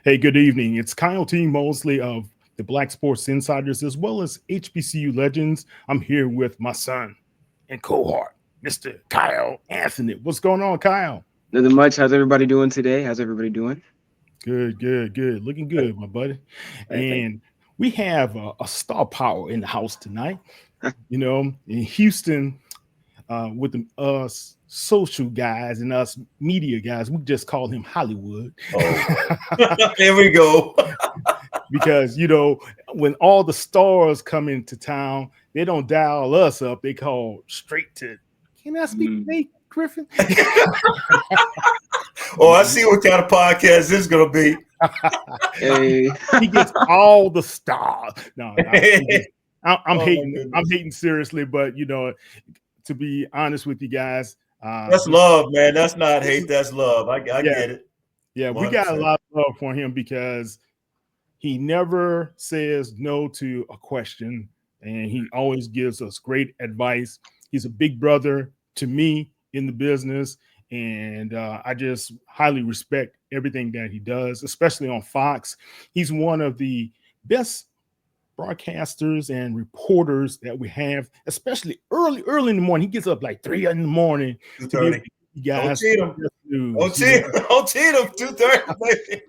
Hey, good evening. It's Kyle T. Mosley of the Black Sports Insiders, as well as HBCU Legends. I'm here with my son and cohort, Mr. Kyle Anthony. What's going on, Kyle? Nothing much. How's everybody doing today? How's everybody doing? Good, good, good. Looking good, my buddy. Thank And we have a star power in the house tonight. You know, in Houston, with us social guys and us media guys, we just call him Hollywood. Oh, there we go. Because when all the stars come into town, they don't dial us up. They call straight to. Can I speak to Nate Griffin? Oh, I see what kind of podcast this is gonna be. Hey. He gets all the stars. No, I'm Oh, hating. I'm hating seriously, but to be honest with you guys, That's love, man. That's not hate. That's love. I yeah, get it. yeah, we got a 100%. lot of love for him because he never says no to a question, and he always gives us great advice. He's a big brother to me in the business, and I just highly respect everything that he does, especially on Fox. He's one of the best broadcasters and reporters that we have, especially early in the morning. He gets up like 3 in the morning to be able 2:30. to give you guys Don't cheat him. news. Don't cheat him. Don't cheat him. 2:30, baby.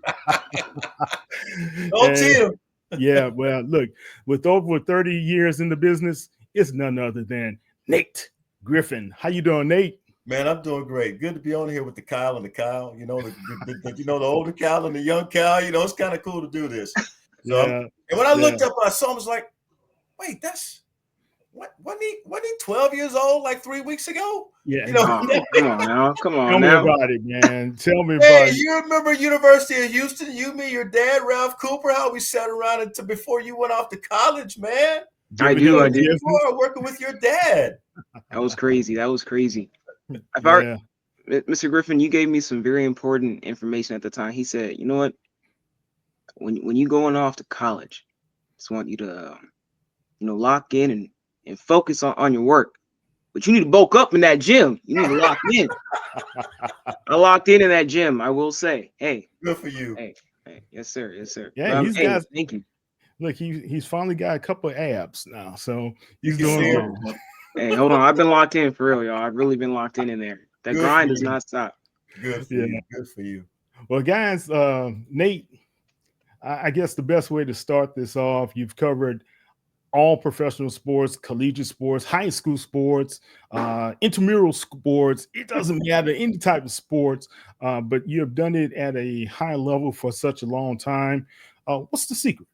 Don't cheat him. Yeah, well, look, with over 30 years in the business, it's none other than Nate Griffin. How you doing, Nate? Man, I'm doing great. Good to be on here with the Kyle and the Kyle. The older Kyle and the young Kyle. It's kind of cool to do this. So, Yeah, and when I looked yeah. up, I saw him. I was like, wait, that's wasn't he 12 years old like 3 weeks ago? Yeah. Oh, come on now. Come Tell on me now. about it, man. Tell me Hey, about it. you remember University of Houston? You, me, your dad, Ralph Cooper, how we sat around until before you went off to college, man. I Jimmy do. Dillon I do. Business. You are working with your dad. That was crazy. That was crazy. I've Yeah. already, Mr. Griffin, you gave me some very important information at the time. He said, you know what? When you going off to college, just want you to, lock in and focus on your work. But you need to bulk up in that gym. You need to lock in. I locked in that gym. I will say, hey, Good for you. hey, yes, sir, yes, sir. Yeah, he's Hey, got. thank you. Look, he's finally got a couple of abs now, so he's You can doing see well. it. Hey, hold on. I've been locked in for real, y'all. I've really been locked in there. That Good grind for does you. not stop. Good for Yeah. you. Good for you. Well, guys, Nate, I guess the best way to start this off, you've covered all professional sports, collegiate sports, high school sports, intramural sports. It doesn't matter, any type of sports, but you have done it at a high level for such a long time. What's the secret?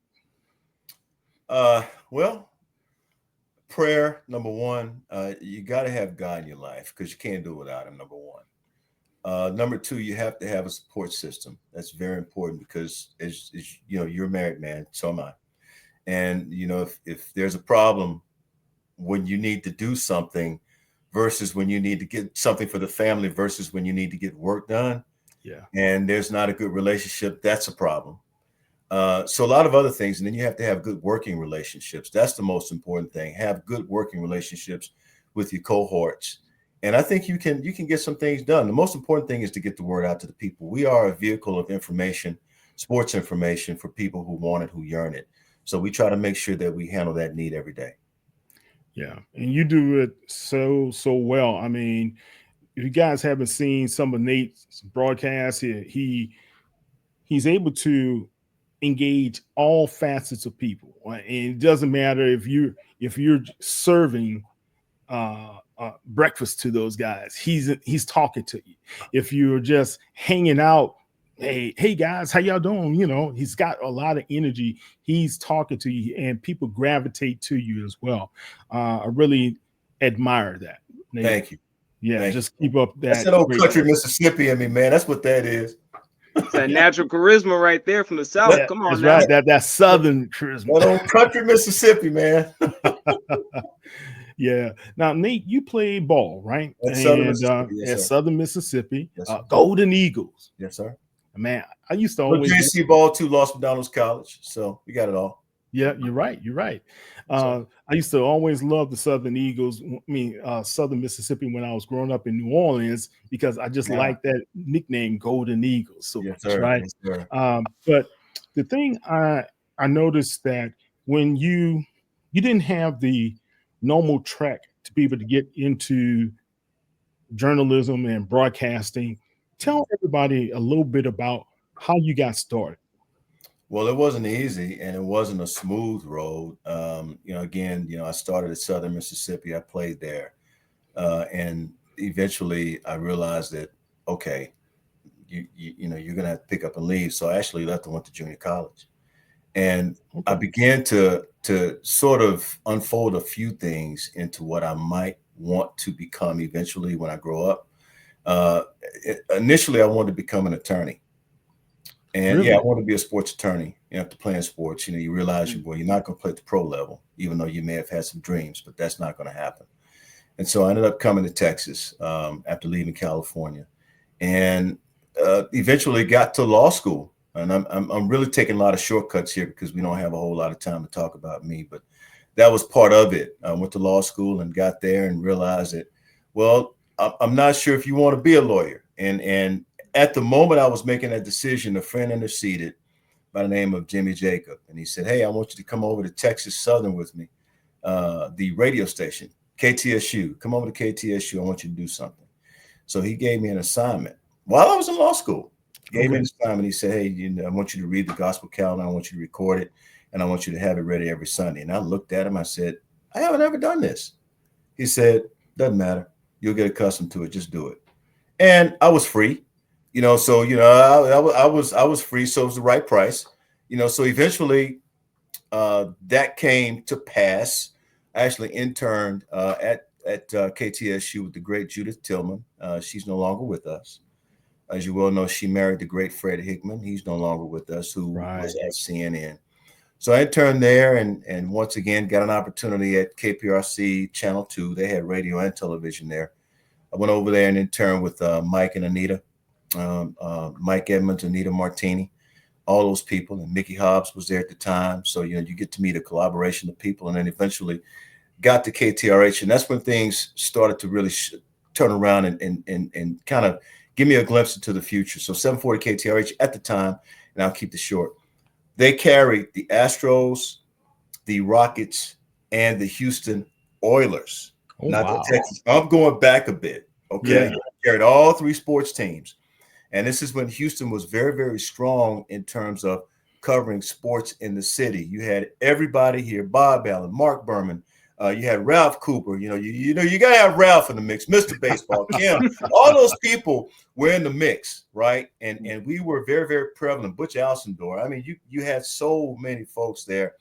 Well, prayer, number one. You got to have God in your life because you can't do it without him, number one. Number two, you have to have a support system. That's very important because as you're a married man, so am I. And if there's a problem when you need to do something versus when you need to get something for the family versus when you need to get work done, Yeah. and there's not a good relationship, that's a problem. So a lot of other things, and then you have to have good working relationships. That's the most important thing. Have good working relationships with your cohorts. And I think you can get some things done. The most important thing is to get the word out to the people. We are a vehicle of information, sports information for people who want it, who yearn it. So we try to make sure that we handle that need every day. Yeah. And you do it so well. I mean, if you guys haven't seen some of Nate's broadcasts, he's able to engage all facets of people. And it doesn't matter if you're serving breakfast to those guys. He's talking to you. If you're just hanging out, hey guys, how y'all doing? He's got a lot of energy. He's talking to you, and people gravitate to you as well. I really admire that. Nate. Thank you. Yeah, Thank just keep up that. That's that old great country work. Mississippi in me, man. That's what that is. It's that natural charisma right there from the South. Yeah, Come on that's now. right. That Southern charisma. That old country Mississippi, man. Yeah. Now, Nate, you played ball, right? At Southern Mississippi, yes, at sir. Southern Mississippi, Yes, sir. Golden Eagles. Yes, sir. Man, I used to But always. JC ball too, Los McDonald's College. So we got it all. Yeah, you're right. You're right. So I used to always love the Southern Eagles. Southern Mississippi when I was growing up in New Orleans because I just yeah, like that nickname, Golden Eagles, so yes, much. sir. Right. Yes, sir. But the thing I noticed that when you didn't have the normal track to be able to get into journalism and broadcasting, tell everybody a little bit about how you got started. Well, it wasn't easy and it wasn't a smooth road. Again, I started at Southern Mississippi. I played there. And eventually I realized that, okay, you're going to have to pick up and leave. So I actually left and went to junior college. And I Okay. began to sort of unfold a few things into what I might want to become eventually when I grow up. Uh, Initially, I wanted to become an attorney. And yeah, I Really? want to be a sports attorney. After playing sports, you realize you're not going to play at the pro level, even though you may have had some dreams, but that's not going to happen. And so I ended up coming to Texas after leaving California, and eventually got to law school. And I'm really taking a lot of shortcuts here because we don't have a whole lot of time to talk about me, but that was part of it. I went to law school and got there and realized that, well, I'm not sure if you want to be a lawyer. And at the moment I was making that decision, a friend interceded by the name of Jimmy Jacob, and he said, "Hey, I want you to come over to Texas Southern with me, the radio station, KTSU. Come over to KTSU. I want you to do something." So he gave me an assignment while I was in law school. He gave me an Okay. assignment. He said, "Hey, I want you to read the gospel calendar. I want you to record it, and I want you to have it ready every Sunday." And I looked at him. I said, "I haven't ever done this." He said, "Doesn't matter. You'll get accustomed to it. Just do it." And I was free, So I was free, so it was the right price, So eventually, that came to pass. I actually interned at KTSU with the great Judith Tillman. She's no longer with us. As you well know, she married the great Fred Hickman. He's no longer with us, who was Right. at CNN. So I interned there, and once again got an opportunity at KPRC Channel 2. They had radio and television there. I went over there and interned with Mike and Anita, Mike Edmonds, Anita Martini, all those people, and Mickey Hobbs was there at the time. So you get to meet a collaboration of people, and then eventually got to KTRH, and that's when things started to really turn around and kind of give me a glimpse into the future. So 740 KTRH at the time, and I'll keep this short. They carried the Astros, the Rockets, and the Houston Oilers, Oh not the wow. Texans. I'm going back a bit. Okay, Yeah. carried all three sports teams. And this is when Houston was very, very strong in terms of covering sports in the city. You had everybody here: Bob Allen, Mark Berman. You had Ralph Cooper. You gotta have Ralph in the mix. Mr. Baseball, Kim. All those people were in the mix, right? And we were very, very prevalent. Butch Alcindor. I mean, you had so many folks there.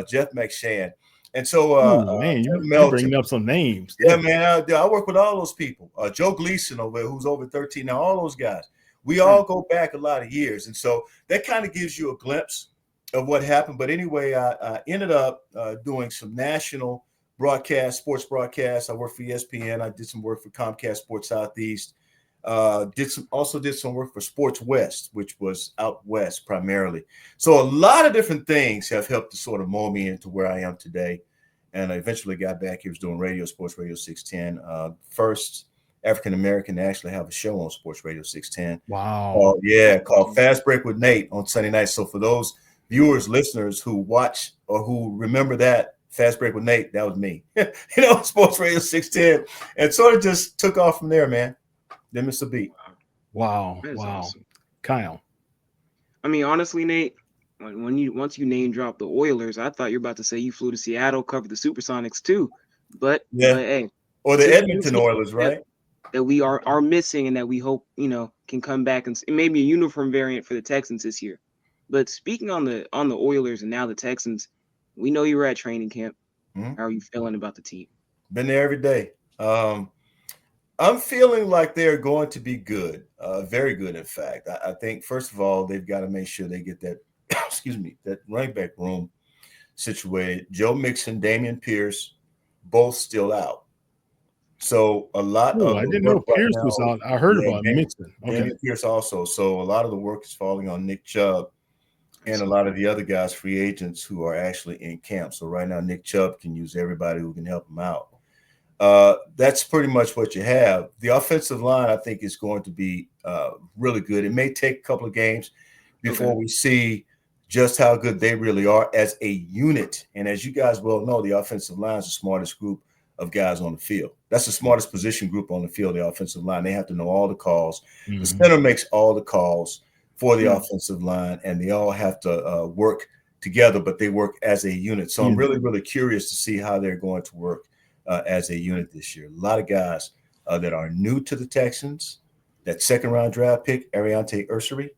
Jeff McShann, and so Oh man, Tim you Melton. bringing up some names. Yeah, man, I work with all those people. Joe Gleason over there, who's over 13 now. All those guys. We all go back a lot of years, and so that kind of gives you a glimpse of what happened. But anyway, I ended up doing some national sports broadcasts. I worked for ESPN. I did some work for Comcast Sports Southeast. Did some work for Sports West, which was out west primarily. So a lot of different things have helped to sort of mold me into where I am today. And I eventually got back here, was doing radio, Sports Radio 610. First African American to actually have a show on Sports Radio 610. Wow. Called Fast Break with Nate on Sunday nights. So for those viewers, listeners who watch or who remember that Fast Break with Nate, that was me. Sports Radio 610, and sort of just took off from there, man. Then Mr. Beat. Wow. That is Wow. awesome. Kyle. I mean, honestly, Nate, once you name dropped the Oilers, I thought you were about to say you flew to Seattle, covered the Supersonics too. But Yeah. hey, Or the 6 things Edmonton Oilers, right? that we are missing and that we hope can come back and maybe a uniform variant for the Texans this year. But speaking on the Oilers and now the Texans, we know you were at training camp. Mhm. How are you feeling about the team? Been there every day. I'm feeling like they're going to be good, very good, in fact. I think, first of all, they've got to make sure they get that, that running back room situated. Joe Mixon, Damian Pierce, both still out. So a lot Oh, of I the didn't know work right Pierce was now, out. I heard yeah, about Mixon. Okay. Damian Pierce also. So a lot of the work is falling on Nick Chubb and a lot of the other guys, free agents who are actually in camp. So right now, Nick Chubb can use everybody who can help him out. That's pretty much what you have. The offensive line, I think, is going to be really good. It may take a couple of games before we see just how good they really are as a unit. And as you guys well know, the offensive line is the smartest group of guys on the field. That's the smartest position group on the field, the offensive line. They have to know all the calls. The center makes all the calls for the offensive line, and they all have to work together, but they work as a unit. So I'm really, really curious to see how they're going to work as a unit this year. A lot of guys that are new to the Texans. That second-round draft pick, Ariante Ursery,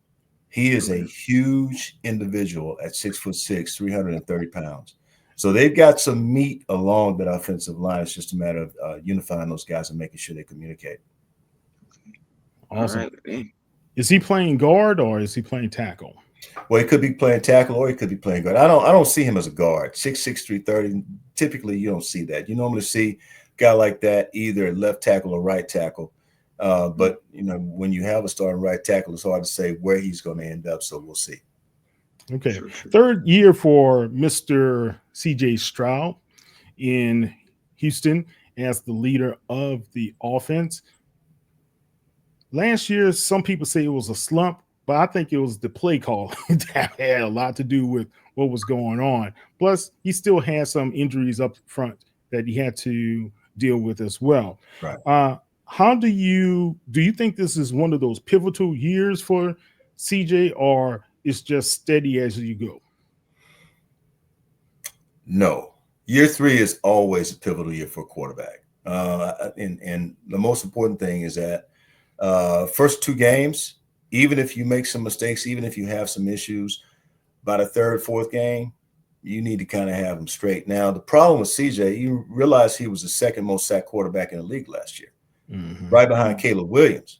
he is a huge individual at 6'6", 330 pounds. So they've got some meat along that offensive line. It's just a matter of unifying those guys and making sure they communicate. Awesome. Right. Is he playing guard or is he playing tackle? Well, he could be playing tackle or he could be playing guard. I don't see him as a guard. 6'6", 330. Typically, you don't see that. You normally see a guy like that either left tackle or right tackle. But, you know, when you have a starting right tackle, it's hard to say where he's going to end up. So we'll see. Okay. Third year for Mr. C.J. Stroud in Houston as the leader of the offense. Last year, some people say it was a slump, but I think it was the play call that had a lot to do with what was going on. Plus, he still had some injuries up front that he had to deal with as well. Right. How do you think this is one of those pivotal years for CJ, or it's just steady as you go? No. Year 3 is always a pivotal year for a quarterback. And the most important thing is that first 2 games, even if you make some mistakes, even if you have some issues, by the 3rd, 4th game, you need to kind of have them straight. Now, the problem with CJ, you realize he was the 2nd most sacked quarterback in the league last year. Right behind Caleb Williams,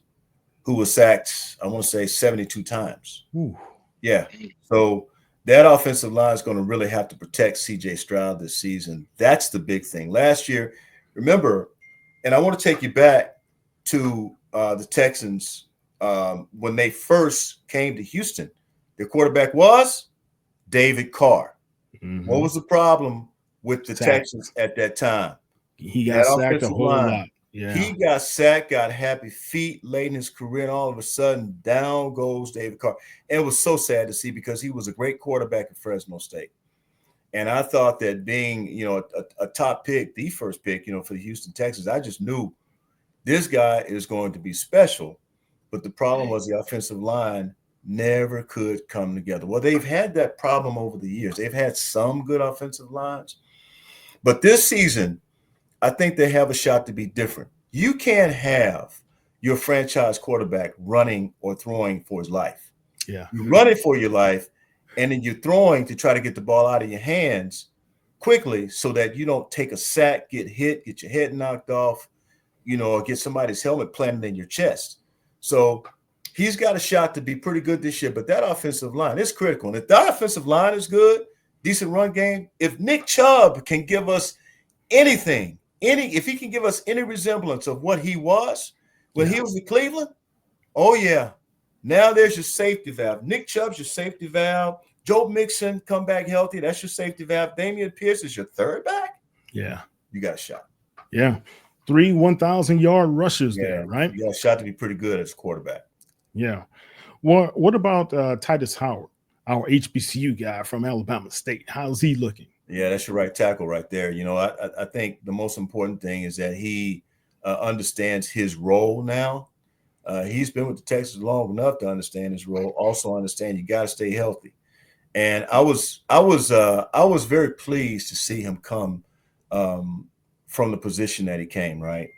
who was sacked, I want to say 72 times. Ooh. Yeah. So that offensive line is going to really have to protect C.J. Stroud this season. That's the big thing. Last year, remember, and I want to take you back to the Texans when they first came to Houston. Their quarterback was David Carr. What was the problem with the Texans at that time? He got sacked a whole lot. Yeah. He got sacked, got happy feet late in his career, and all of a sudden, down goes David Carr. And it was so sad to see because he was a great quarterback at Fresno State. And I thought that being, you know, a top pick, the first pick, you know, for the Houston Texans, I just knew this guy is going to be special. But the problem was the offensive line never could come together. Well, they've had that problem over the years. They've had some good offensive lines. But this season, I think they have a shot to be different. You can't have your franchise quarterback running or throwing for his life. Yeah. You're running for your life, and then you're throwing to try to get the ball out of your hands quickly so that you don't take a sack, get hit, get your head knocked off, you know, or get somebody's helmet planted in your chest. So he's got a shot to be pretty good this year, but that offensive line is critical. And if that offensive line is good, decent run game, if Nick Chubb can give us anything, if he can give us any resemblance of what he was when he was in Cleveland, oh yeah. Now there's your safety valve. Nick Chubb's your safety valve. Joe Mixon come back healthy. That's your safety valve. Damian Pierce is your 3rd back. Yeah. You got a shot. Yeah. 3 1,000-yard rushes there, right? You got a shot to be pretty good as a quarterback. Yeah. Well, what about Titus Howard, our HBCU guy from Alabama State? How's he looking? Yeah, that's your right tackle right there. You know, I think the most important thing is that he understands his role now. He's been with the Texans long enough to understand his role. Also understand you got to stay healthy. And I was very pleased to see him come from the position that he came. Right,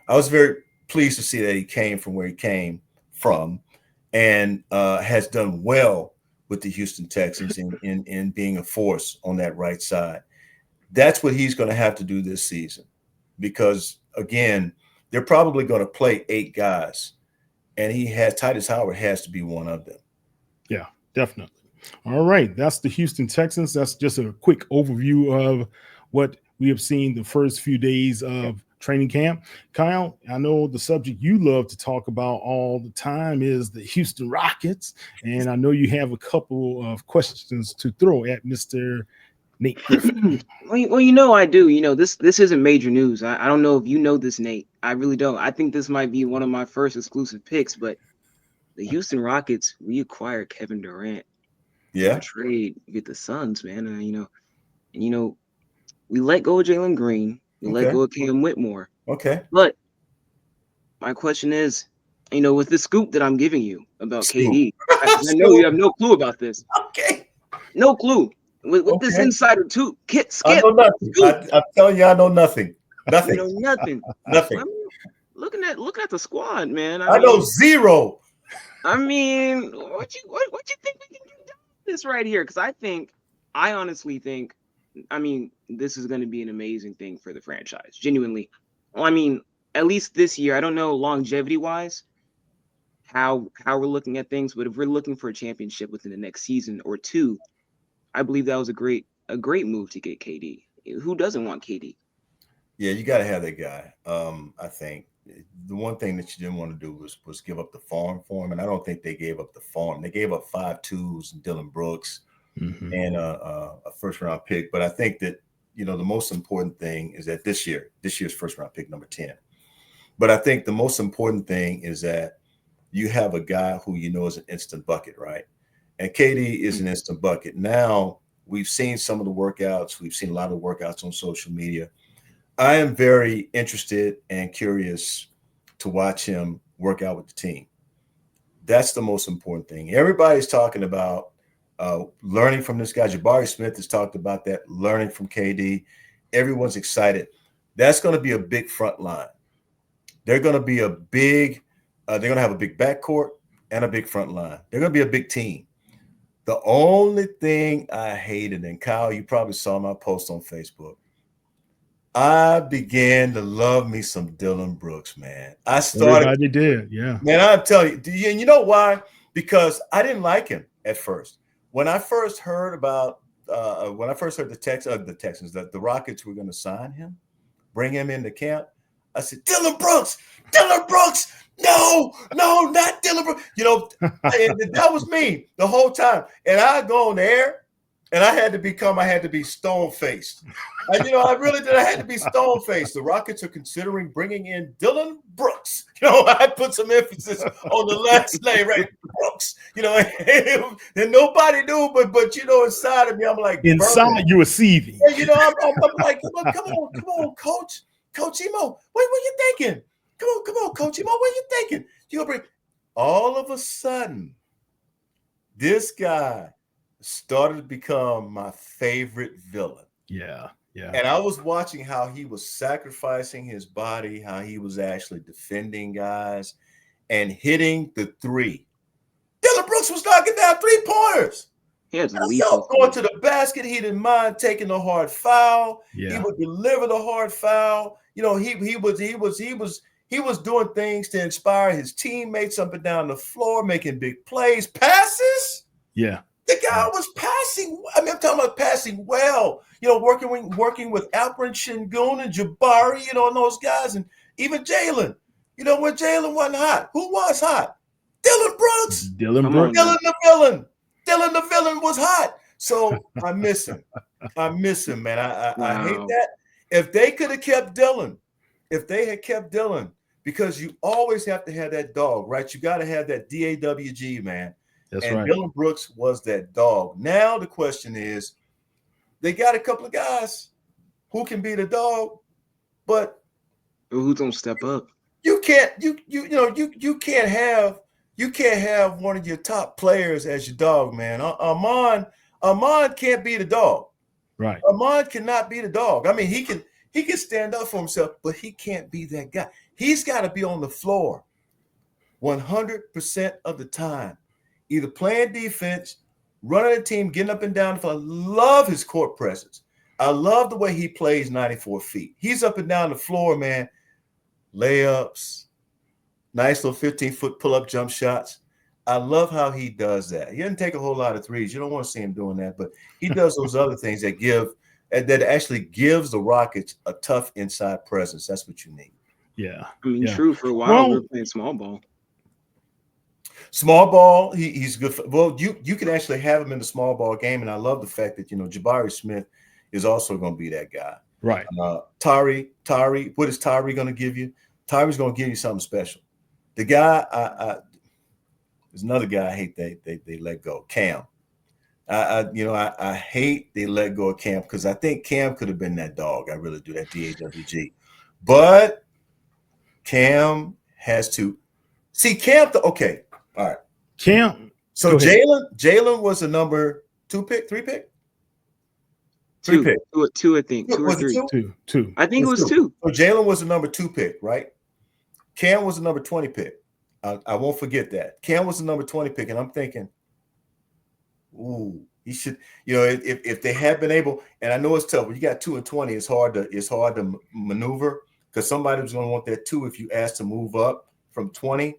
I was very pleased to see that he came from where he came from, and has done well with the Houston Texans in being a force on that right side. That's what he's going to have to do this season because, again, they're probably going to play 8 guys, and Titus Howard has to be one of them. Yeah, definitely. All right, that's the Houston Texans. That's just a quick overview of what we have seen the first few days of training camp. Kyle, I know the subject you love to talk about all the time is the Houston Rockets, and I know you have a couple of questions to throw at Mr. Nate Griffin. Well, I do. This isn't major news. I don't know if you know this, Nate. I really don't. I think this might be one of my first exclusive picks, but the Houston Rockets reacquired Kevin Durant in a trade with the Suns, man. We let go of Jalen Green. We let go of Cam Whitmore. Okay. But my question is, with the scoop that I'm giving you about KD, I know you have no clue about this. Okay. No clue. With this insider too, Skip. I know nothing. I'm telling you, I know nothing. Nothing. You know nothing. Nothing. I mean, looking at the squad, man. I know zero. I mean, what you think we can do this right here? Because I honestly think, this is going to be an amazing thing for the franchise. Genuinely. Well, at least this year. I don't know longevity wise how we're looking at things, but if we're looking for a championship within the next season or two, I believe that was a great move to get KD. Who doesn't want KD? Yeah, you got to have that guy. I think the one thing that you didn't want to do was give up the farm for him, and I don't think they gave up the farm. They gave up 5-2s, Dylan Brooks, and a first-round pick. But I think that the most important thing is that this year's first-round pick, number 10. But I think the most important thing is that you have a guy who is an instant bucket, right? And KD is an instant bucket. Now, we've seen some of the workouts. We've seen a lot of workouts on social media. I am very interested and curious to watch him work out with the team. That's the most important thing. Everybody's talking about learning from this guy. Jabari Smith has talked about that, learning from KD. Everyone's excited. That's going to be a big front line. They're going to be they're going to have a big backcourt and a big front line. They're going to be a big team. The only thing I hated, and Kyle, you probably saw my post on Facebook, I began to love me some Dylan Brooks, man. Everybody did, yeah. Man, I'm telling you, and you know why? Because I didn't like him at first. When I first heard the Texans, that the Rockets were going to sign him, bring him into camp, I said, Dylan Brooks, no, not Dylan Brooks. That was me the whole time. And I go on the air, and I had to be stone-faced. And, I really did. I had to be stone-faced. The Rockets are considering bringing in Dylan Brooks. I put some emphasis on the last name, right? Brooks. And nobody knew, but inside of me, I'm like, inside you were seething. Yeah, I'm like, come on, Coach Emo. What are you thinking? Come on, Coach Emo. What are you thinking? You gonna bring? All of a sudden, this guy started to become my favorite villain. Yeah. And I was watching how he was sacrificing his body, how he was actually defending guys and hitting the three. Dylan Brooks was knocking down 3-pointers. Going to the basket. He didn't mind taking the hard foul. Yeah. He would deliver the hard foul. He was doing things to inspire his teammates up and down the floor, making big plays, passes. Yeah. The guy was passing. I'm talking about passing well. Working with Alperen Şengün and Jabari, and those guys, and even Jalen. When Jalen wasn't hot, who was hot? Dylan Brooks. Dylan Brooks. Dylan the villain. Dylan the villain was hot. So I miss him. Man. I hate that. If they could have kept Dylan, because you always have to have that dog, right? You got to have that DAWG, man. That's and right. Dylan Brooks was that dog. Now the question is, they got a couple of guys who can be the dog, but who's gonna step up? You can't have one of your top players as your dog, man. Armand can't be the dog. Right. Armand cannot be the dog. He can stand up for himself, but he can't be that guy. He's got to be on the floor 100% of the time, either playing defense, running a team, getting up and down. I love his court presence. I love the way he plays 94 feet. He's up and down the floor, man. Layups, nice little 15-foot pull-up jump shots. I love how he does that. He doesn't take a whole lot of threes. You don't want to see him doing that, but he does those other things that give that actually gives the Rockets a tough inside presence. That's what you need. Yeah. I mean, Yeah. true. For a while, we Well, were playing small ball. Small ball, he's good. Well, you can actually have him in the small ball game, and I love the fact that Jabari Smith is also going to be that guy. right. Tari, what is Tari going to give you? Tari's going to give you something special. The guy, there's another guy I hate they let go, Cam. I hate they let go of Cam because I think Cam could have been that dog. I really do, that DAWG. But Cam has to see Cam. Okay, all right. Cam. So Jalen was the number 2 pick, 3 pick, 3 pick. Two, I think. 2 or Was it 3. Two. I think it was 2. So Jalen was the number 2 pick, right? Cam was the number 20 pick. I won't forget that. Cam was the number 20 pick, and I'm thinking, ooh, he should. If they had been able, and I know it's tough. When you got 2 and 20, it's hard to maneuver because somebody was going to want that 2 if you asked to move up from 20.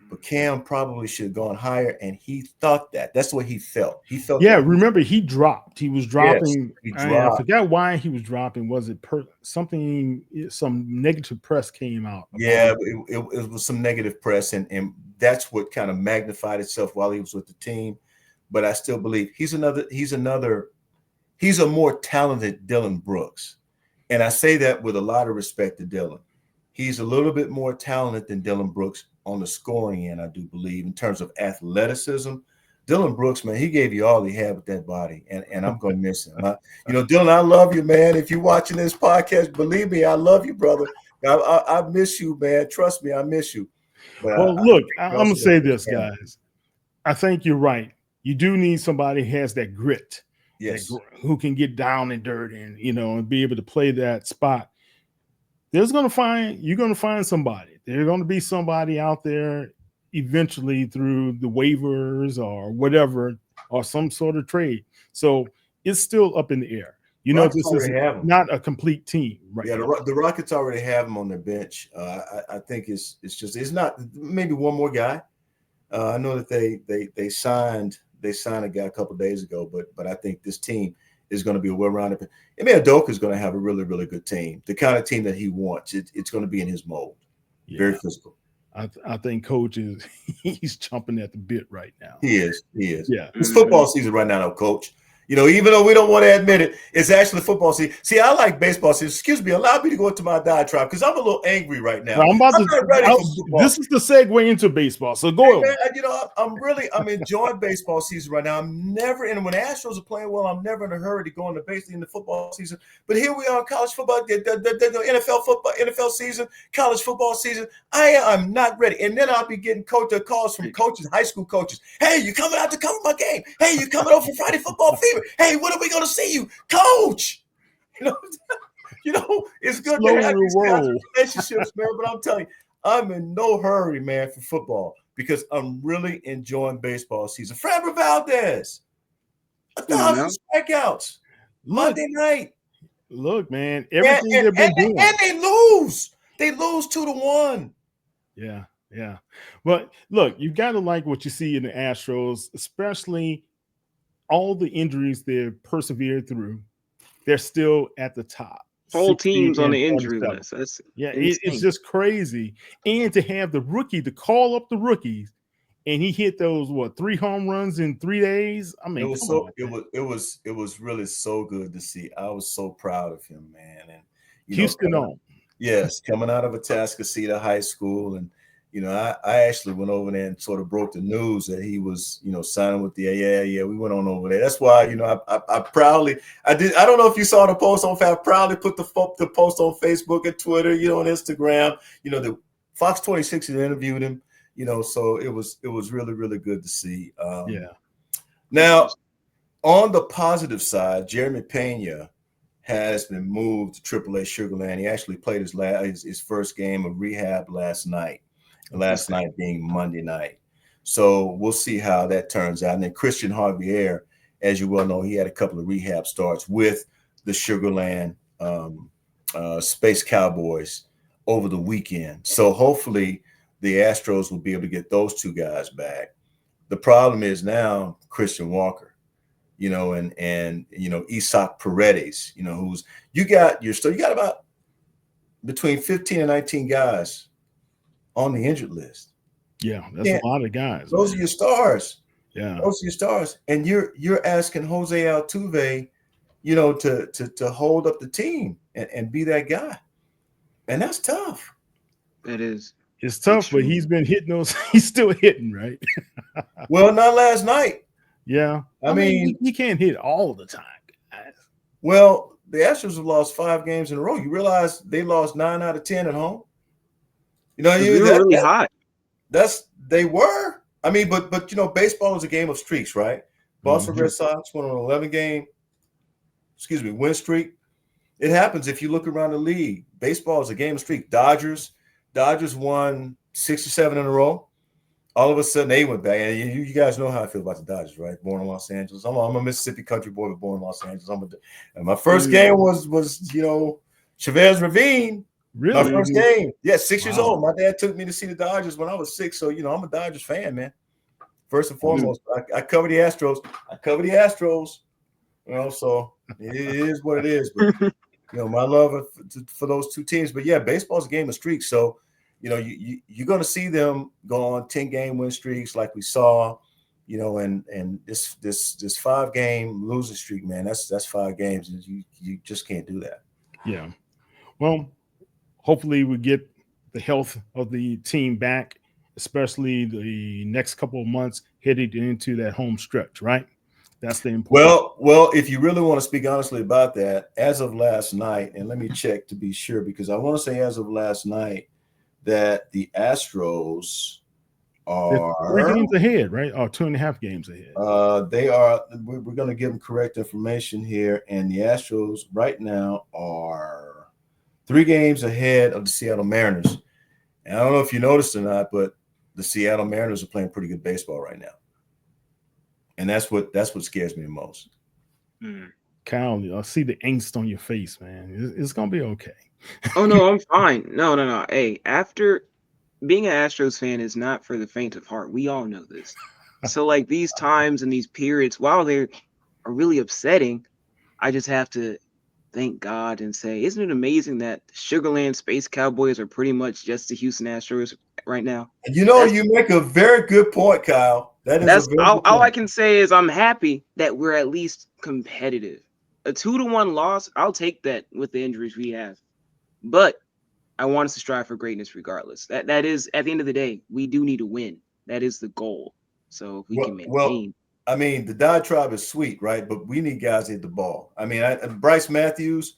But Cam probably should have gone higher, and he thought that. That's what he felt. He felt. Yeah, that. Remember he dropped. He was dropping. Yes, he I dropped. forgot why he was dropping. Was it something? Some negative press came out. Yeah, it was some negative press, and that's what kind of magnified itself while he was with the team. But I still believe he's a more talented Dylan Brooks, and I say that with a lot of respect to Dylan. He's a little bit more talented than Dylan Brooks on the scoring end, I do believe, in terms of athleticism. Dylan Brooks, man, he gave you all he had with that body, and I'm going to miss him. Dylan, I love you, man. If you're watching this podcast, believe me, I love you, brother. I miss you, man. Trust me, I miss you. But Well, look, I'm going to say this, guys. I think you're right. You do need somebody who has that grit, yes, who can get down and dirty and be able to play that spot. You're going to find somebody. There's going to be somebody out there eventually through the waivers or whatever, or some sort of trade. So it's still up in the air. This is not a complete team right now. The Rockets already have him on their bench. I think it's not maybe one more guy. I know that they signed a guy a couple of days ago, but I think this team is going to be a well-rounded. I mean, Udoka is going to have a really, really good team. The kind of team that he wants. It's going to be in his mold. Yeah. Very physical. I think Coach he's chomping at the bit right now. He is. Yeah. It's football season right now, though, Coach. Even though we don't want to admit it, it's actually football season. See, I like baseball season. Excuse me, allow me to go into my diatribe because I'm a little angry right now. I'm not ready for football. This is the segue into baseball. So go ahead. I'm enjoying baseball season right now. I'm never in when the Astros are playing well. I'm never in a hurry to go into the football season. But here we are, college football, the NFL football, NFL season, college football season. I'm not ready, and then I'll be getting calls from coaches, high school coaches. Hey, you coming out to cover my game? Hey, you coming over for Friday Football Fever? Hey, when are we going to see you, Coach? It's good to have these kinds of relationships, man. But I'm telling you, I'm in no hurry, man, for football because I'm really enjoying baseball season. Framber Valdez, 1,000 strikeouts Monday night. Look, man, everything they've been doing, and they lose. They lose 2-1. Yeah. But look, you got to like what you see in the Astros, especially all the injuries they've persevered through. They're still at the top. Whole teams on the injury list. That's it's just crazy. And to have the rookie to call up the rookies, and he hit those 3 home runs in 3 days. I mean, it was really so good to see. I was so proud of him, man. And Houston on. Yes, coming out of Atascocita High School, and I actually went over there and sort of broke the news that he was, signing with the we went on over there. That's why, I proudly, I don't know if you saw the post on Facebook. I proudly put the post on Facebook and Twitter, on Instagram. The Fox 26 had interviewed him, so it was really, really good to see. Now, on the positive side, Jeremy Pena has been moved to AAA Sugar Land. He actually played his first game of rehab last night. Last night being Monday night. So we'll see how that turns out. And then Christian Javier, as you well know, he had a couple of rehab starts with the Sugar Land Space Cowboys over the weekend. So hopefully the Astros will be able to get those two guys back. The problem is now Christian Walker. and Isaac Paredes, who's you got about between 15 and 19 guys on the injured list. Yeah, that's a lot of guys. Those are your stars. Yeah, those are your stars, and you're asking Jose Altuve, to hold up the team and be that guy, and that's tough. It is. It's tough, but he's been hitting those. He's still hitting, right? Well, not last night. Yeah, I mean, he can't hit all the time, guys. Well, the Astros have lost 5 games in a row. You realize they lost 9 out of 10 at home. They were really hot. They were. I mean, but baseball is a game of streaks, right? Boston Red Sox went on an 11-game, win streak. It happens if you look around the league. Baseball is a game of streak. Dodgers won 6 or 7 in a row. All of a sudden, they went back. And you guys know how I feel about the Dodgers, right? Born in Los Angeles. I'm a Mississippi country boy, but born in Los Angeles. And my first game was Chavez Ravine. Really? My first game. Yeah, 6 years old. My dad took me to see the Dodgers when I was 6. So, I'm a Dodgers fan, man. First and foremost, I cover the Astros. So it is what it is. But, my love for those 2 teams. But, yeah, baseball's a game of streaks. So, you're going to see them go on 10-game win streaks like we saw, and this 5-game losing streak, man, that's 5 games. And you just can't do that. Yeah. Well, hopefully we get the health of the team back, especially the next couple of months headed into that home stretch, right? That's the important. Well, if you really want to speak honestly about that, as of last night, and let me check to be sure, because I want to say as of last night that the Astros are 3 games ahead, right? Or 2.5 games ahead. They are. We're going to give them correct information here, and the Astros right now are 3 games ahead of the Seattle Mariners. And I don't know if you noticed or not, but the Seattle Mariners are playing pretty good baseball right now, and that's what scares me the most. Kyle, I see the angst on your face, man. It's gonna be okay. Oh no, I'm fine. No. Hey, after being an Astros fan is not for the faint of heart. We all know this. So like these times and these periods, while they are really upsetting, I just have to thank God and say, isn't it amazing that Sugarland Space Cowboys are pretty much just the Houston Astros right now? You make a very good point, Kyle. That's all I can say is I'm happy that we're at least competitive. A 2-1 loss, I'll take that with the injuries we have. But I want us to strive for greatness regardless. That is, at the end of the day, we do need to win. That is the goal. So if we can maintain. I mean, the diatribe is sweet, right? But we need guys to hit the ball. I mean, Bryce Matthews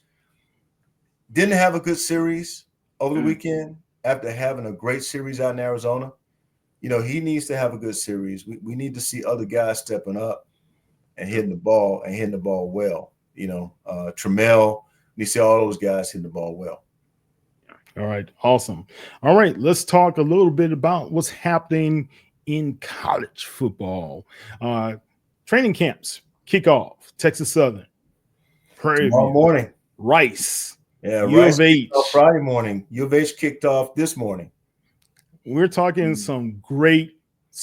didn't have a good series over the weekend after having a great series out in Arizona. He needs to have a good series. We need to see other guys stepping up and hitting the ball well. Trammell, you see all those guys hitting the ball well. All right, awesome. All right, let's talk a little bit about what's happening in college football. Training camps kick off. Texas Southern, Prairie Tomorrow morning. Rice. Yeah, U of H. Friday morning. U of H kicked off this morning. We're talking some great.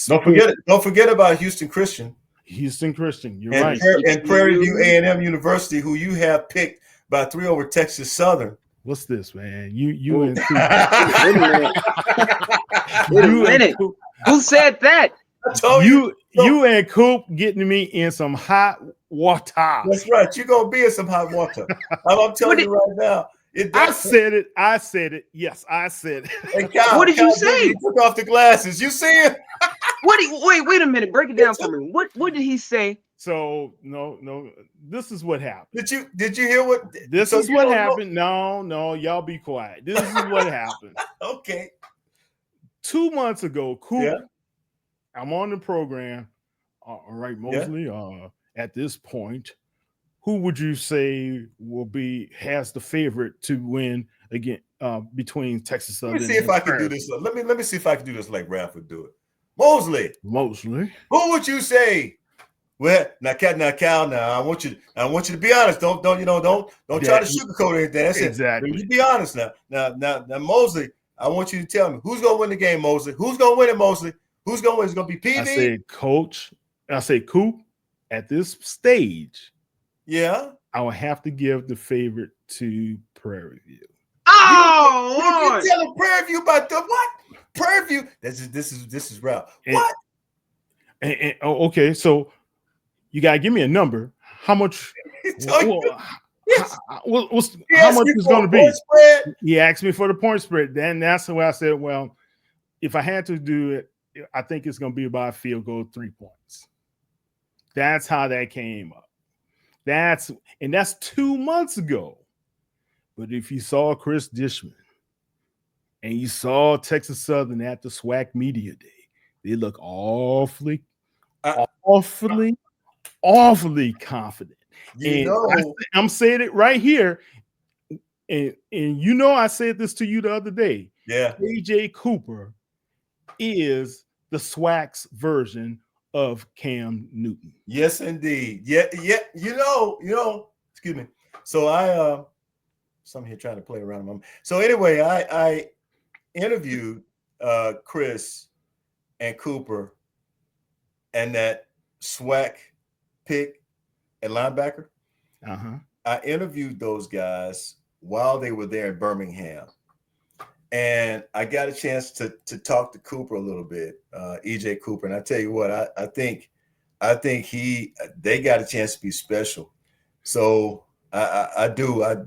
Don't forget about Houston Christian. You're right. And Prairie View A&M University, who you have picked by 3 over Texas Southern. What's this, man? You and Coop. Wait a minute. Who said that? I told you and Coop getting me in some hot water. That's right. You're gonna be in some hot water. I'm telling you right now. I said it. Yes, I said it. Hey, Kyle, what did you say? He took off the glasses. You see it? Wait a minute. Break it down for me. What did he say? So no. This is what happened. Did you hear what? This is what happened. No, y'all be quiet. This is what happened. Okay. 2 months ago, Coop, I'm on the program. All right, Mosley. At this point, who would you say has the favorite to win again between Texas Southern? Let me see if I can do this. Let me see if I can do this like Ralph would do it. Mosley. Who would you say? Well, now, Cal. I want you to be honest. Don't try to sugarcoat anything. That's exactly. You be honest now. Now, Mosley. I want you to tell me who's gonna win the game, Mosley. Who's gonna win it, Mosley? Who's gonna win? Is it gonna be PV? I said Coach. I say Coop. at this stage, Yeah. I will have to give the favorite to Prairie View. Oh, You Lord. tell Prairie View about the what? Prairie View. This is Ralph. What? Okay, so you gotta give me a number. How much? Yes. How much is going to be? Spread. He asked me for the point spread. Then that's why I said, well, if I had to do it, I think it's going to be about a field goal, 3 points. That's how that came up. That's 2 months ago. But if you saw Chris Dishman and you saw Texas Southern at the SWAC Media Day, they look awfully confident. I'm saying it right here. And I said this to you the other day. Yeah. KJ Cooper is the SWAC's version of Cam Newton. Yes, indeed. Yeah. Excuse me. So some here trying to play around with them. So anyway, I interviewed Chris and Cooper and that SWAC pick at linebacker. I interviewed those guys while they were there in Birmingham. And I got a chance to talk to Cooper a little bit, EJ Cooper. And I tell you what, I think they got a chance to be special. So I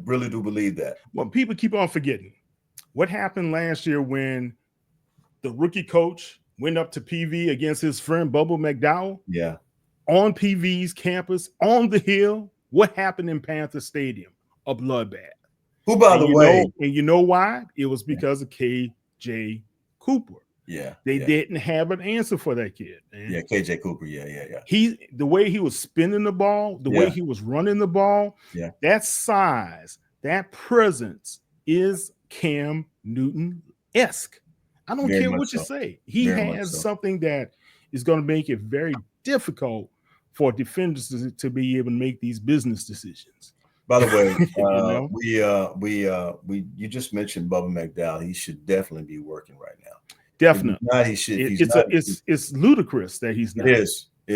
really do believe that. Well, people keep on forgetting what happened last year when the rookie coach went up to PV against his friend Bubba McDowell. Yeah. On PV's campus, on the hill. What happened in Panther Stadium? A bloodbath. Who, by the way, and you know why? It was because of KJ Cooper. Yeah. They didn't have an answer for that kid, man. Yeah, KJ Cooper. Yeah. The way he was spinning the ball, the way he was running the ball, that size, that presence is Cam Newton-esque. I don't care what you say. He has something that is going to make it very difficult for defenders to be able to make these business decisions. By the way, you just mentioned Bubba McDowell. He should definitely be working right now. Definitely. If not, he should. It's ludicrous that he's not. It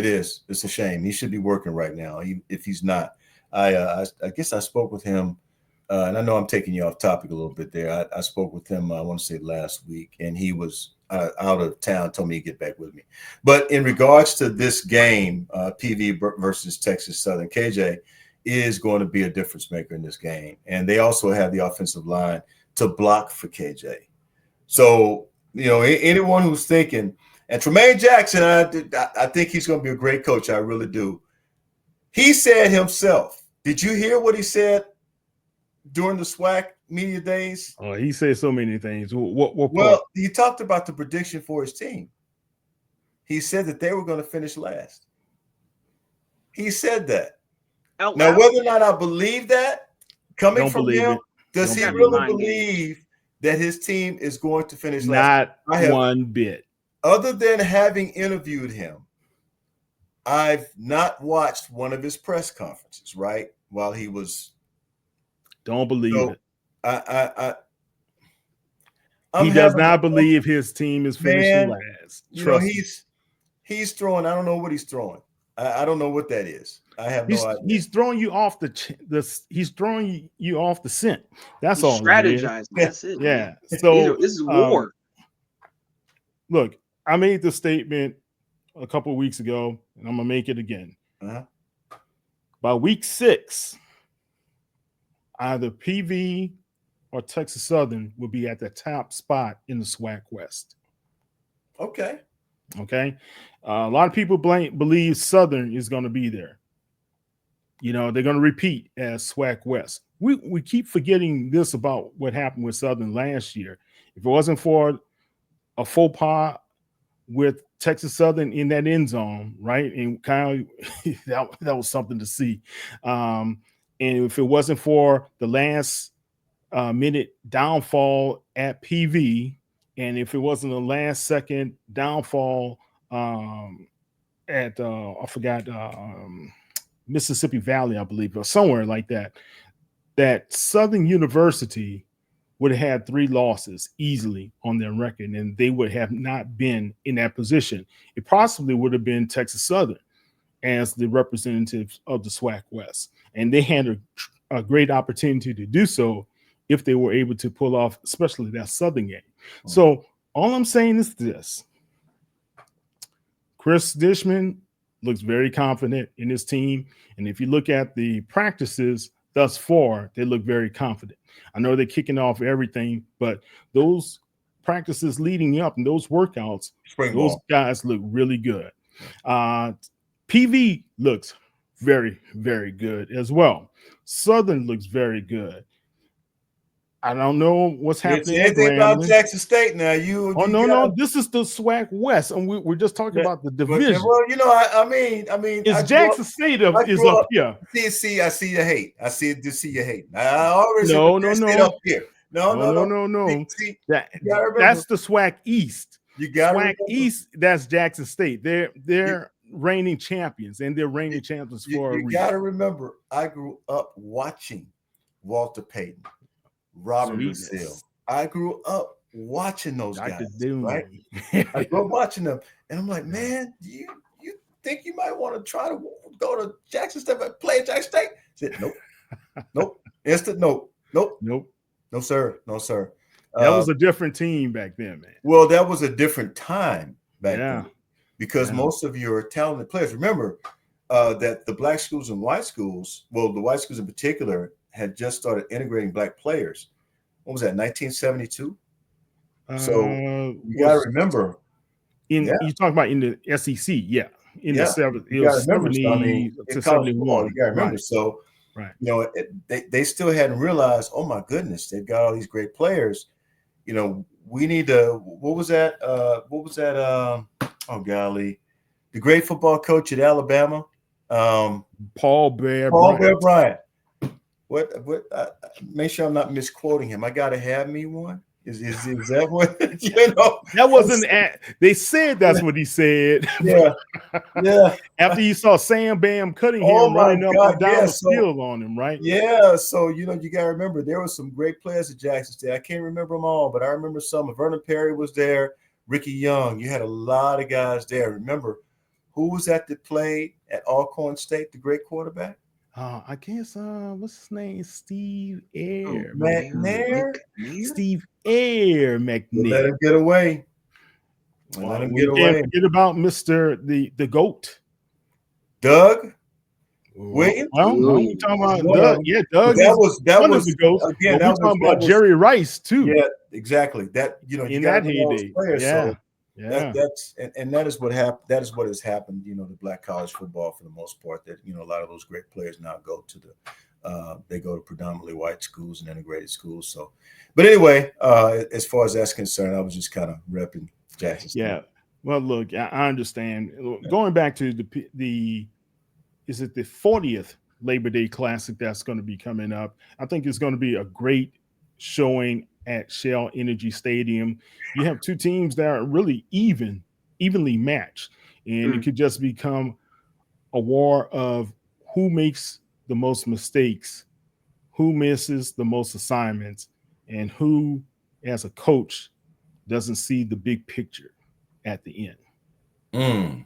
is. It's a shame. He should be working right now. If he's not, I guess I spoke with him, and I know I'm taking you off topic a little bit there. I spoke with him. I want to say last week, and he was out of town. Told me to get back with me. But in regards to this game, PV versus Texas Southern, KJ is going to be a difference maker in this game. And they also have the offensive line to block for KJ. So, anyone who's thinking, and Tremaine Jackson, I think he's going to be a great coach. I really do. He said himself, did you hear what he said during the SWAC media days? Oh, he said so many things. Well, he talked about the prediction for his team. He said that they were going to finish last. He said that. Now, whether or not I believe that, coming from him, does he really believe that his team is going to finish last? Not one bit. Other than having interviewed him, I've not watched one of his press conferences, right? While he was. Don't believe it. He does not believe his team is finishing last. He's throwing. I don't know what he's throwing. I don't know what that is. I have no idea. He's throwing you off he's throwing you off the scent. That's all. Strategizing. That's it. Yeah. So this is war. Look, I made the statement a couple of weeks ago, and I'm gonna make it again. By week 6, either PV or Texas Southern will be at the top spot in the SWAC West. Okay. A lot of people believe Southern is going to be there. They're going to repeat as SWAC West. We keep forgetting this about what happened with Southern last year. If it wasn't for a faux pas with Texas Southern in that end zone, right? And kind of that was something to see. And if it wasn't for the last minute downfall at PV, and if it wasn't the last second downfall at I forgot Mississippi Valley, I believe, or somewhere like that, that Southern University would have had 3 losses easily on their record, and they would have not been in that position. It possibly would have been Texas Southern. as the representatives of the SWAC West. And they had a great opportunity to do so if they were able to pull off, especially that Southern game. So all I'm saying is this. Chris Dishman looks very confident in his team. And if you look at the practices thus far, they look very confident. I know they're kicking off everything, but those practices leading up and those workouts, those guys look really good. PV looks very, very good as well. Southern looks very good. I don't know what's happening. Anything about Jackson State now? No. This is the SWAC West, and we're just talking about the division. Well, I mean, it's Jackson State is up here. See, I see your hate. I see your hate. I already no. Up here. No. See, that's the SWAC East. You got SWAC East. That's Jackson State. They're reigning champions, and they're reigning champions for a reason. You got to remember, I grew up watching Walter Payton, Robert Brazil. I grew up watching those guys, right? I grew up watching them, and I'm like, man, you think you might want to try to go to Jackson State, play at Jackson State? I said, nope. Instant nope. No, sir. That was a different team back then, man. Well, that was a different time back then, because most of your talented players, remember that the black schools and white schools, well, the white schools in particular, had just started integrating black players. What was that, 1972? So you got to remember. You're talking about in the SEC, in the 70s. It was 70 to 71. You got to remember. Right. So, they still hadn't realized, oh my goodness, they've got all these great players. We need to, what was that? Oh golly, the great football coach at Alabama, Paul Bear Bryant. What? Make sure I'm not misquoting him. I gotta have me one. Is that what That wasn't. They said that's what he said. Yeah. After he saw Sam Bam cutting him, running up and down the field on him, right? Yeah. So you gotta remember there were some great players at Jackson State. I can't remember them all, but I remember some. Vernon Perry was there. Ricky Young. You had a lot of guys there. Remember who was that played at Alcorn State? The great quarterback. I guess what's his name? Steve Air McNair. Steve Air McNair. Let him get away. Can't forget about Mr. the GOAT. Doug Williams. Well, we're talking about Doug. Yeah, Doug. That was the GOAT. Again, we're talking about Jerry Rice too. Yeah, exactly. That in that heyday. Yeah. That is what happened. That is what has happened, to black college football for the most part. That a lot of those great players now go to they go to predominantly white schools and integrated schools. So, but anyway, as far as that's concerned, I was just kind of repping Jackson State. Yeah. Well, look, I understand. Going back to the 40th Labor Day Classic that's going to be coming up. I think it's going to be a great showing at Shell Energy Stadium. You have two teams that are really evenly matched, and it could just become a war of who makes the most mistakes, who misses the most assignments, and who, as a coach, doesn't see the big picture at the end.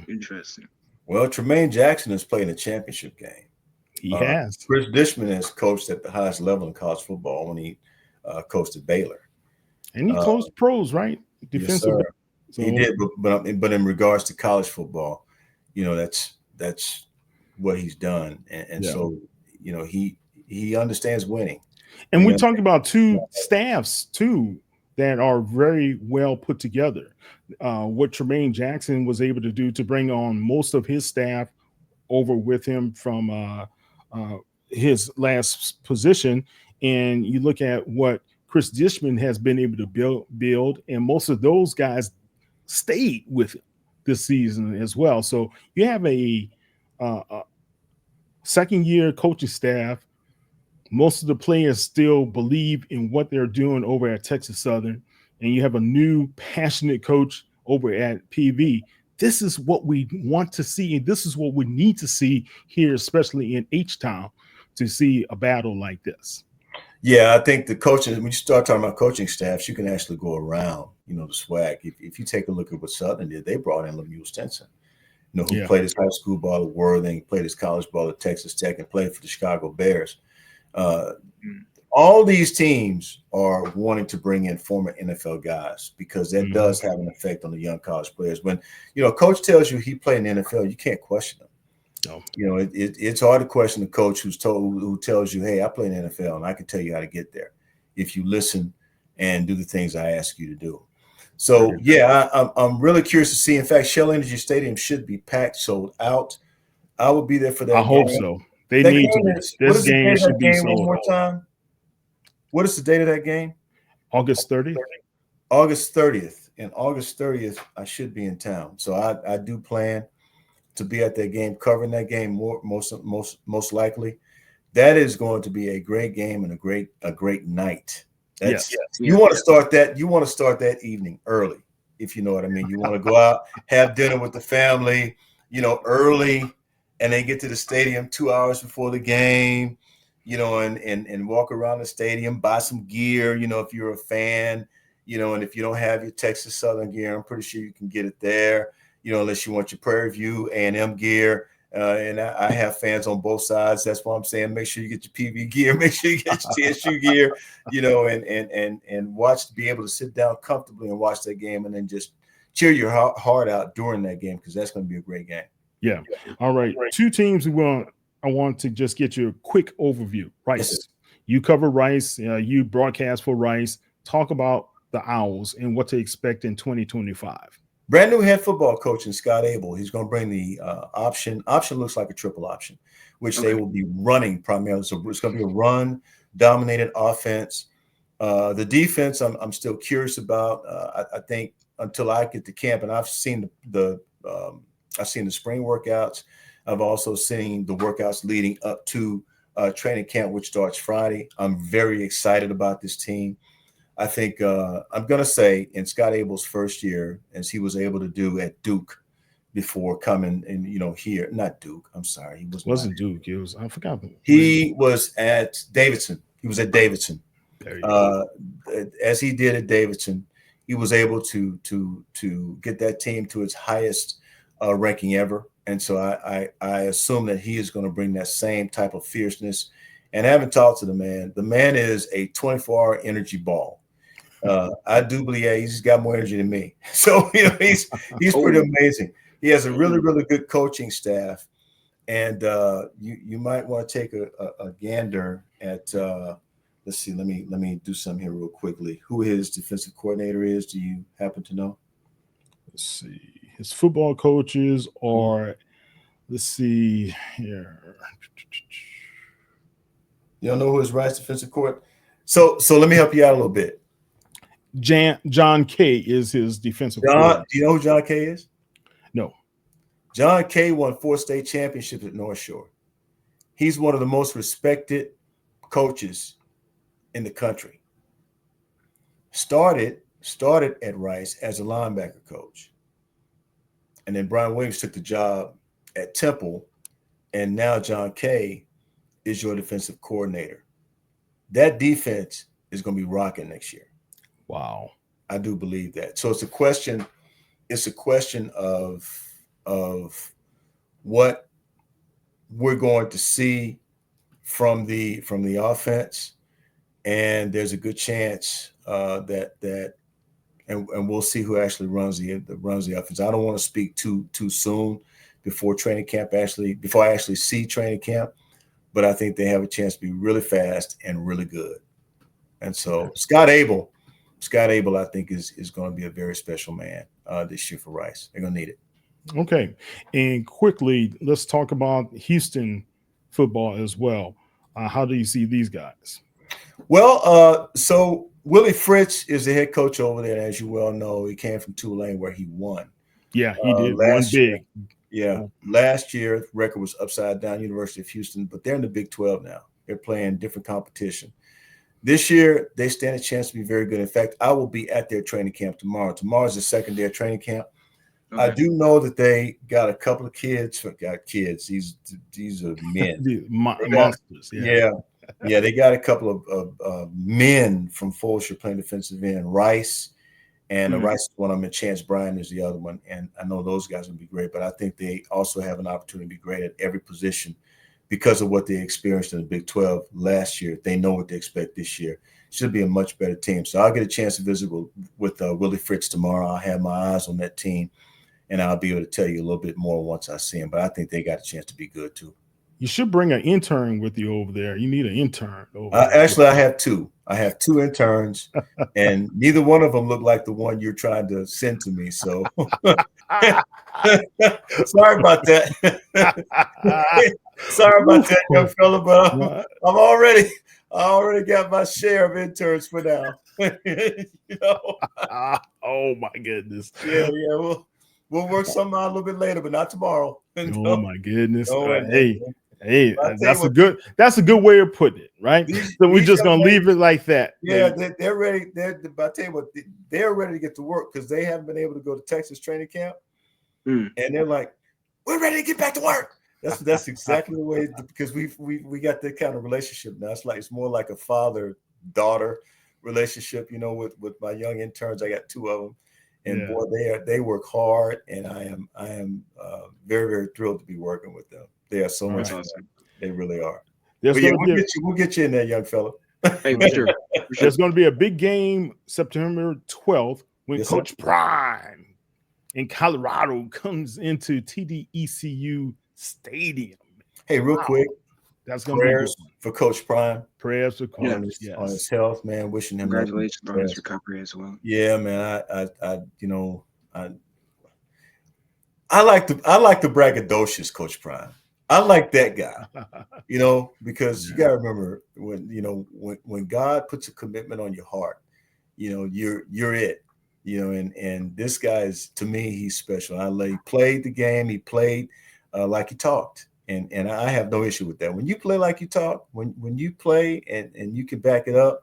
Interesting. Well, Tremaine Jackson has played a championship game. He has. Chris Dishman has coached at the highest level in college football when he coached at Baylor, and he coached pros, right? Defensive. Yes, he did, but in regards to college football, that's what he's done, and so he understands winning. And we talked about two staffs too that are very well put together. What Tremaine Jackson was able to do to bring on most of his staff over with him from his last position. And you look at what Chris Dishman has been able to build, and most of those guys stayed with this season as well. So you have a second-year coaching staff. Most of the players still believe in what they're doing over at Texas Southern, and you have a new passionate coach over at PV. This is what we want to see, and this is what we need to see here, especially in H-Town, to see a battle like this. Yeah, I think the coaching, when you start talking about coaching staffs, you can actually go around, the SWAC. If you take a look at what Southern did, they brought in Lemuel Stinson. who Yeah. played his high school ball at Worthing, played his college ball at Texas Tech, and played for the Chicago Bears. All these teams are wanting to bring in former NFL guys because that does have an effect on the young college players. When, coach tells you he played in the NFL, you can't question him. No. It's hard to question a coach who tells you, hey, I play in the NFL and I can tell you how to get there if you listen and do the things I ask you to do. So, I'm really curious to see. In fact, Shell Energy Stadium should be packed, sold out. I will be there for that I hope game. so. They That need to game be. is- This what is the game date of should that be game one sold more out. time? What is the date of that game? August 30th. August 30th. And August 30th, I should be in town. So I do plan to be at that game, covering that game most likely. That is going to be a great game and a great night. You want to start that. You want to start that evening early, if you know what I mean. You want to go out, have dinner with the family, early, and then get to the stadium 2 hours before the game, and walk around the stadium, buy some gear, if you're a fan, and if you don't have your Texas Southern gear, I'm pretty sure you can get it there, unless you want your Prairie View A&M gear. And I have fans on both sides. That's why I'm saying make sure you get your PV gear, make sure you get your TSU gear, and be able to sit down comfortably and watch that game and then just cheer your heart out during that game because that's going to be a great game. Yeah. All right. Two teams I want to just get you a quick overview. Rice. Yes, you cover Rice. You broadcast for Rice. Talk about the Owls and what to expect in 2025. Brand new head football coach in Scott Abel. He's going to bring the option. Option looks like a triple option, which they will be running primarily. So it's going to be a run-dominated offense. The defense, I'm still curious about. I think until I get to camp, and I've seen the spring workouts. I've also seen the workouts leading up to training camp, which starts Friday. I'm very excited about this team. I think I'm going to say in Scott Abel's first year, as he was able to do at Duke before coming and, here, not Duke. I'm sorry. He wasn't Duke. It was, I forgot. He was at Davidson. He was at Davidson. As he did at Davidson, he was able to get that team to its highest ranking ever. And so I assume that he is going to bring that same type of fierceness. And I haven't talked to the man. The man is a 24-hour energy ball. I do believe he's got more energy than me. So he's pretty amazing. He has a really, really good coaching staff. And you might want to take a gander at let's see, let me do something here real quickly. Who his defensive coordinator is, do you happen to know? Let's see. His football coaches are, let's see here. You don't know who his Rice defensive coordinator? So let me help you out a little bit. John Kay is his defensive coordinator. Do you know who John Kay is? No. John Kay won 4 state championships at North Shore. He's one of the most respected coaches in the country. Started at Rice as a linebacker coach. And then Brian Williams took the job at Temple, and now John Kay is your defensive coordinator. That defense is going to be rocking next year. Wow. I do believe that. So it's a question of what we're going to see from the offense, and there's a good chance that we'll see who actually runs the offense. I don't want to speak too soon before I actually see training camp, but I think they have a chance to be really fast and really good. And so Scott Abel, I think is going to be a very special man this year for Rice. They're going to need it. Okay. And quickly, let's talk about Houston football as well. How do you see these guys? Well, so Willie Fritz is the head coach over there. As you well know, he came from Tulane where he won. Yeah, he did. One big. Yeah. Last year, the record was upside down, University of Houston, but they're in the Big 12 now. They're playing different competition. This year, they stand a chance to be very good. In fact, I will be at their training camp tomorrow. Tomorrow's the second day of training camp. Okay. I do know that they got a couple of kids. These are men. Monsters. Yeah, they got a couple of men from Fulshire playing defensive end. Rice And the Rice one, I'm in Chance Bryant is the other one. And I know those guys will be great, but I think they also have an opportunity to be great at every position because of what they experienced in the Big 12 last year. They know what they expect this year. Should be a much better team. So I'll get a chance to visit with Willie Fritz tomorrow. I'll have my eyes on that team, and I'll be able to tell you a little bit more once I see him. But I think they got a chance to be good too. You should bring an intern with you over there. You need an intern over there. Actually, I have two. I have two interns, and neither one of them look like the one you're trying to send to me. So sorry about that. Sorry about that, young fella, but I already got my share of interns for now. You know? Oh my goodness. Yeah. We'll work something out a little bit later, but not tomorrow. Oh my goodness. Oh, Hey, that's a good way of putting it, right? So we're just gonna leave it like that. Yeah, they're ready. I tell you what, they're ready to get to work because they haven't been able to go to Texas training camp, and they're like, "We're ready to get back to work." That's exactly the way, because we got that kind of relationship now. It's more like a father-daughter relationship, you know. With my young interns, I got two of them, and boy, they work hard, and I am very, very thrilled to be working with them. They are so much fun. They really are. We'll get you in there, young fella. Hey, for sure. There's going to be a big game September 12th when Coach Prime in Colorado comes into TDECU Stadium. Hey, real quick, that's going to prayers for Coach Prime. Prayers for Coach on his health, man. Wishing him congratulations on his recovery as well. Yeah, man. I like the braggadocious Coach Prime. I like that guy, you know, because you got to remember when God puts a commitment on your heart, you know, you're it, you know, and this guy is, to me, he's special. He played the game. He played like he talked. And I have no issue with that. When you play like you talk, when you play and you can back it up,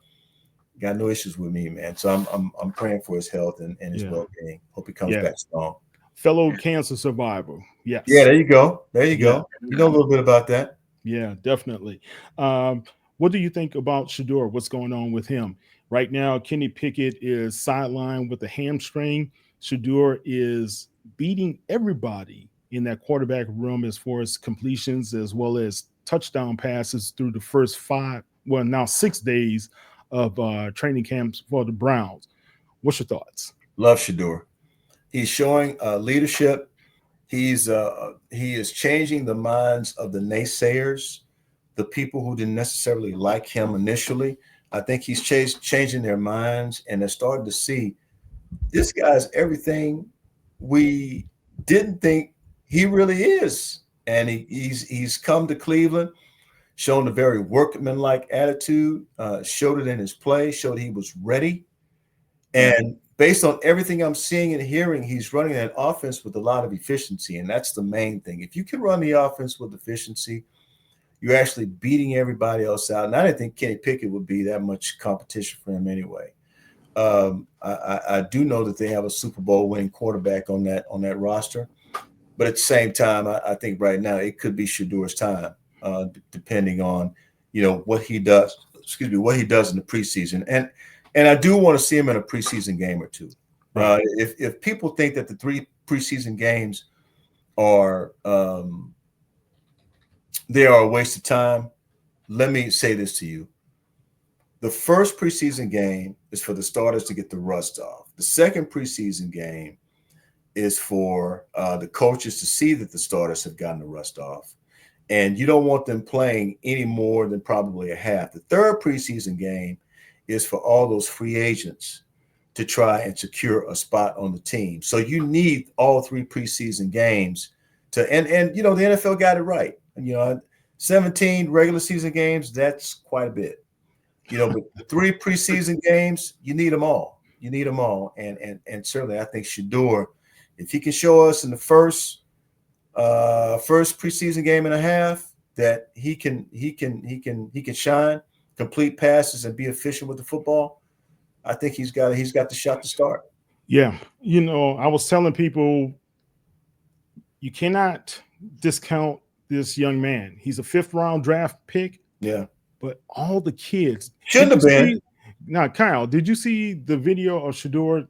got no issues with me, man. So I'm praying for his health and his well-being. Hope he comes back strong. Fellow cancer survivor. Yes. Yeah, there you go. You know a little bit about that. Yeah, definitely. What do you think about Shedeur? What's going on with him? Right now, Kenny Pickett is sidelined with a hamstring. Shedeur is beating everybody in that quarterback room as far as completions as well as touchdown passes through the first 6 days of training camps for the Browns. What's your thoughts? Love Shedeur. He's showing leadership. He is changing the minds of the naysayers, the people who didn't necessarily like him initially. I think he's changing their minds, and they're starting to see this guy's everything we didn't think he really is. And he's come to Cleveland, shown a very workmanlike attitude, showed it in his play, showed he was ready. And based on everything I'm seeing and hearing, he's running an offense with a lot of efficiency, and that's the main thing. If you can run the offense with efficiency, you're actually beating everybody else out. And I didn't think Kenny Pickett would be that much competition for him anyway. I do know that they have a Super Bowl winning quarterback on that roster, but at the same time, I think right now it could be Shedeur's time, depending on what he does. What he does in the preseason, and I do want to see him in a preseason game or two. If people think that the 3 preseason games are they are a waste of time, let me say this to you. The first preseason game is for the starters to get the rust off. The second preseason game is for the coaches to see that the starters have gotten the rust off. And you don't want them playing any more than probably a half. The third preseason game is for all those free agents to try and secure a spot on the team. So you need all 3 preseason games and the NFL got it right. 17 regular season games, that's quite a bit. But 3 preseason games, you need them all. And certainly I think Shedeur, if he can show us in the first preseason game and a half that he can shine, complete passes, and be efficient with the football, I think he's got the shot to start. Yeah. I was telling people you cannot discount this young man. He's a 5th round draft pick. Yeah. But all the kids shouldn't have been. Now, Kyle, did you see the video of Shedeur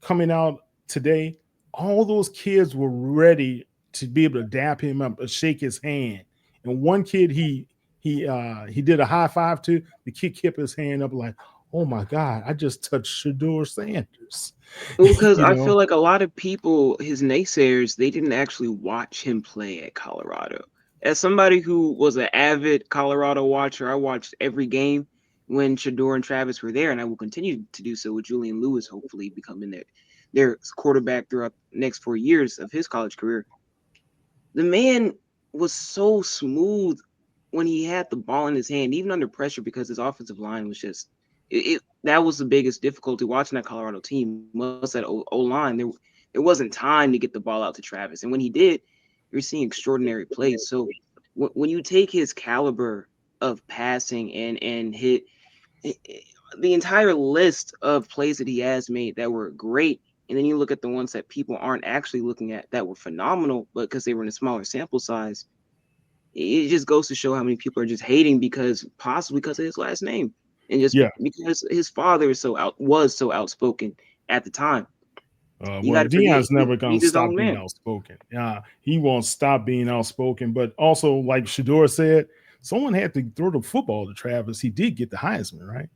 coming out today, all those kids were ready to be able to dap him up, shake his hand. And one kid he did a high five to. The kid kept his hand up like, oh my God, I just touched Shador Sanders. Well, because You I feel know, like a lot of people, his naysayers, they didn't actually watch him play at Colorado. As somebody who was an avid Colorado watcher, I watched every game when Shador and Travis were there, and I will continue to do so with Julian Lewis, hopefully becoming their quarterback throughout the next 4 years of his college career. The man was so smooth when he had the ball in his hand, even under pressure, because his offensive line was just that was the biggest difficulty watching that Colorado team was that O line. There wasn't time to get the ball out to Travis, and when he did, you're seeing extraordinary plays. So when you take his caliber of passing and hit the entire list of plays that he has made that were great, and then you look at the ones that people aren't actually looking at that were phenomenal, but because they were in a smaller sample size, it just goes to show how many people are just hating possibly because of his last name, and just yeah. because his father was so outspoken at the time. You Well, got to forget Dion's never gonna he's his stop own being man. outspoken. He won't stop being outspoken. But also, like Shador said, someone had to throw the football to Travis. He did get the Heisman, right?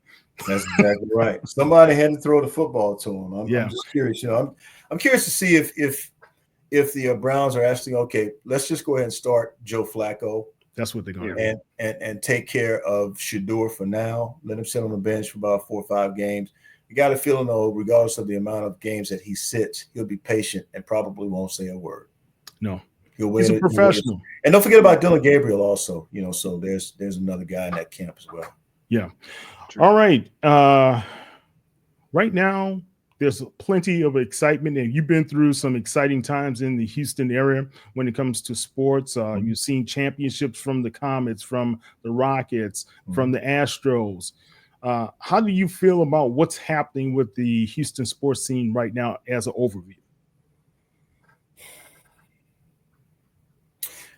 That's exactly right. Somebody had to throw the football to him. I'm Yeah. just curious. I'm curious to see if the Browns are actually okay. Let's just go ahead and start Joe Flacco That's what they're going to do. and take care of Shador for now. Let him sit on the bench for about 4 or 5 games. You got a feeling though, regardless of the amount of games that he sits, he'll be patient and probably won't say a word. No, He'll wait. he's a professional. And don't forget about Dylan Gabriel also. So there's another guy in that camp as well. Yeah. True. All right. Right now, there's plenty of excitement, and you've been through some exciting times in the Houston area when it comes to sports. You've seen championships from the Comets, from the Rockets, from the Astros. How do you feel about what's happening with the Houston sports scene right now as an overview?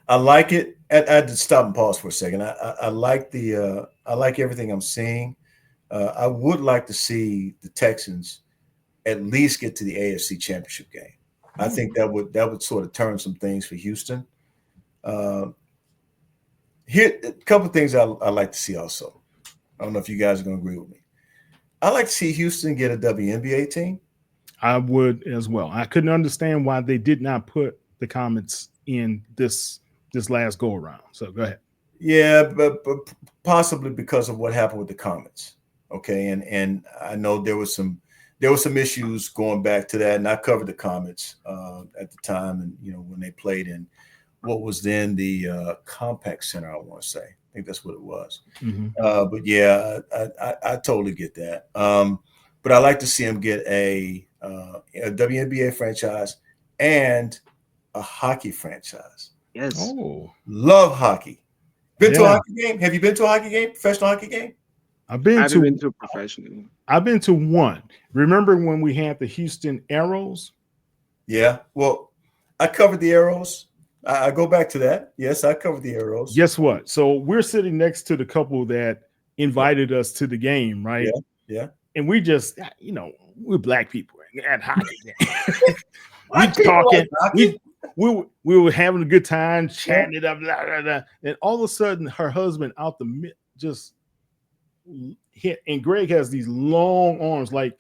I like it. I had to stop and pause for a second. I like I like everything I'm seeing. I would like to see the Texans at least get to the AFC Championship game. I think that would sort of turn some things for Houston. Here, a couple of things I like to see also. I don't know if you guys are going to agree with me. I like to see Houston get a WNBA team. I would as well. I couldn't understand why they did not put the Comets in this last go around. So go ahead. Yeah, but possibly because of what happened with the Comets. Okay, and I know there was some issues going back to that, and I covered the Comets at the time, and when they played in what was then the Compact Center, I want to say. I think that's what it was. Mm-hmm. But yeah, I totally get that. But I like to see them get a WNBA franchise and a hockey franchise. Yes. Oh, Love hockey. Been to a Yeah. hockey game? Have you been to a hockey game? Professional hockey game? I haven't been to a professional. I've been to one. Remember when we had the Houston Arrows? Yeah. Well, I covered the Arrows. I go back to that. Yes, I covered the Arrows. Guess what? So we're sitting next to the couple that invited us to the game, right? Yeah. And we just, we're black people at hockey. Black we people talking. like hockey? We were having a good time, chatting it up, blah, blah, blah. And all of a sudden, her husband out the mid just hit. And Greg has these long arms, like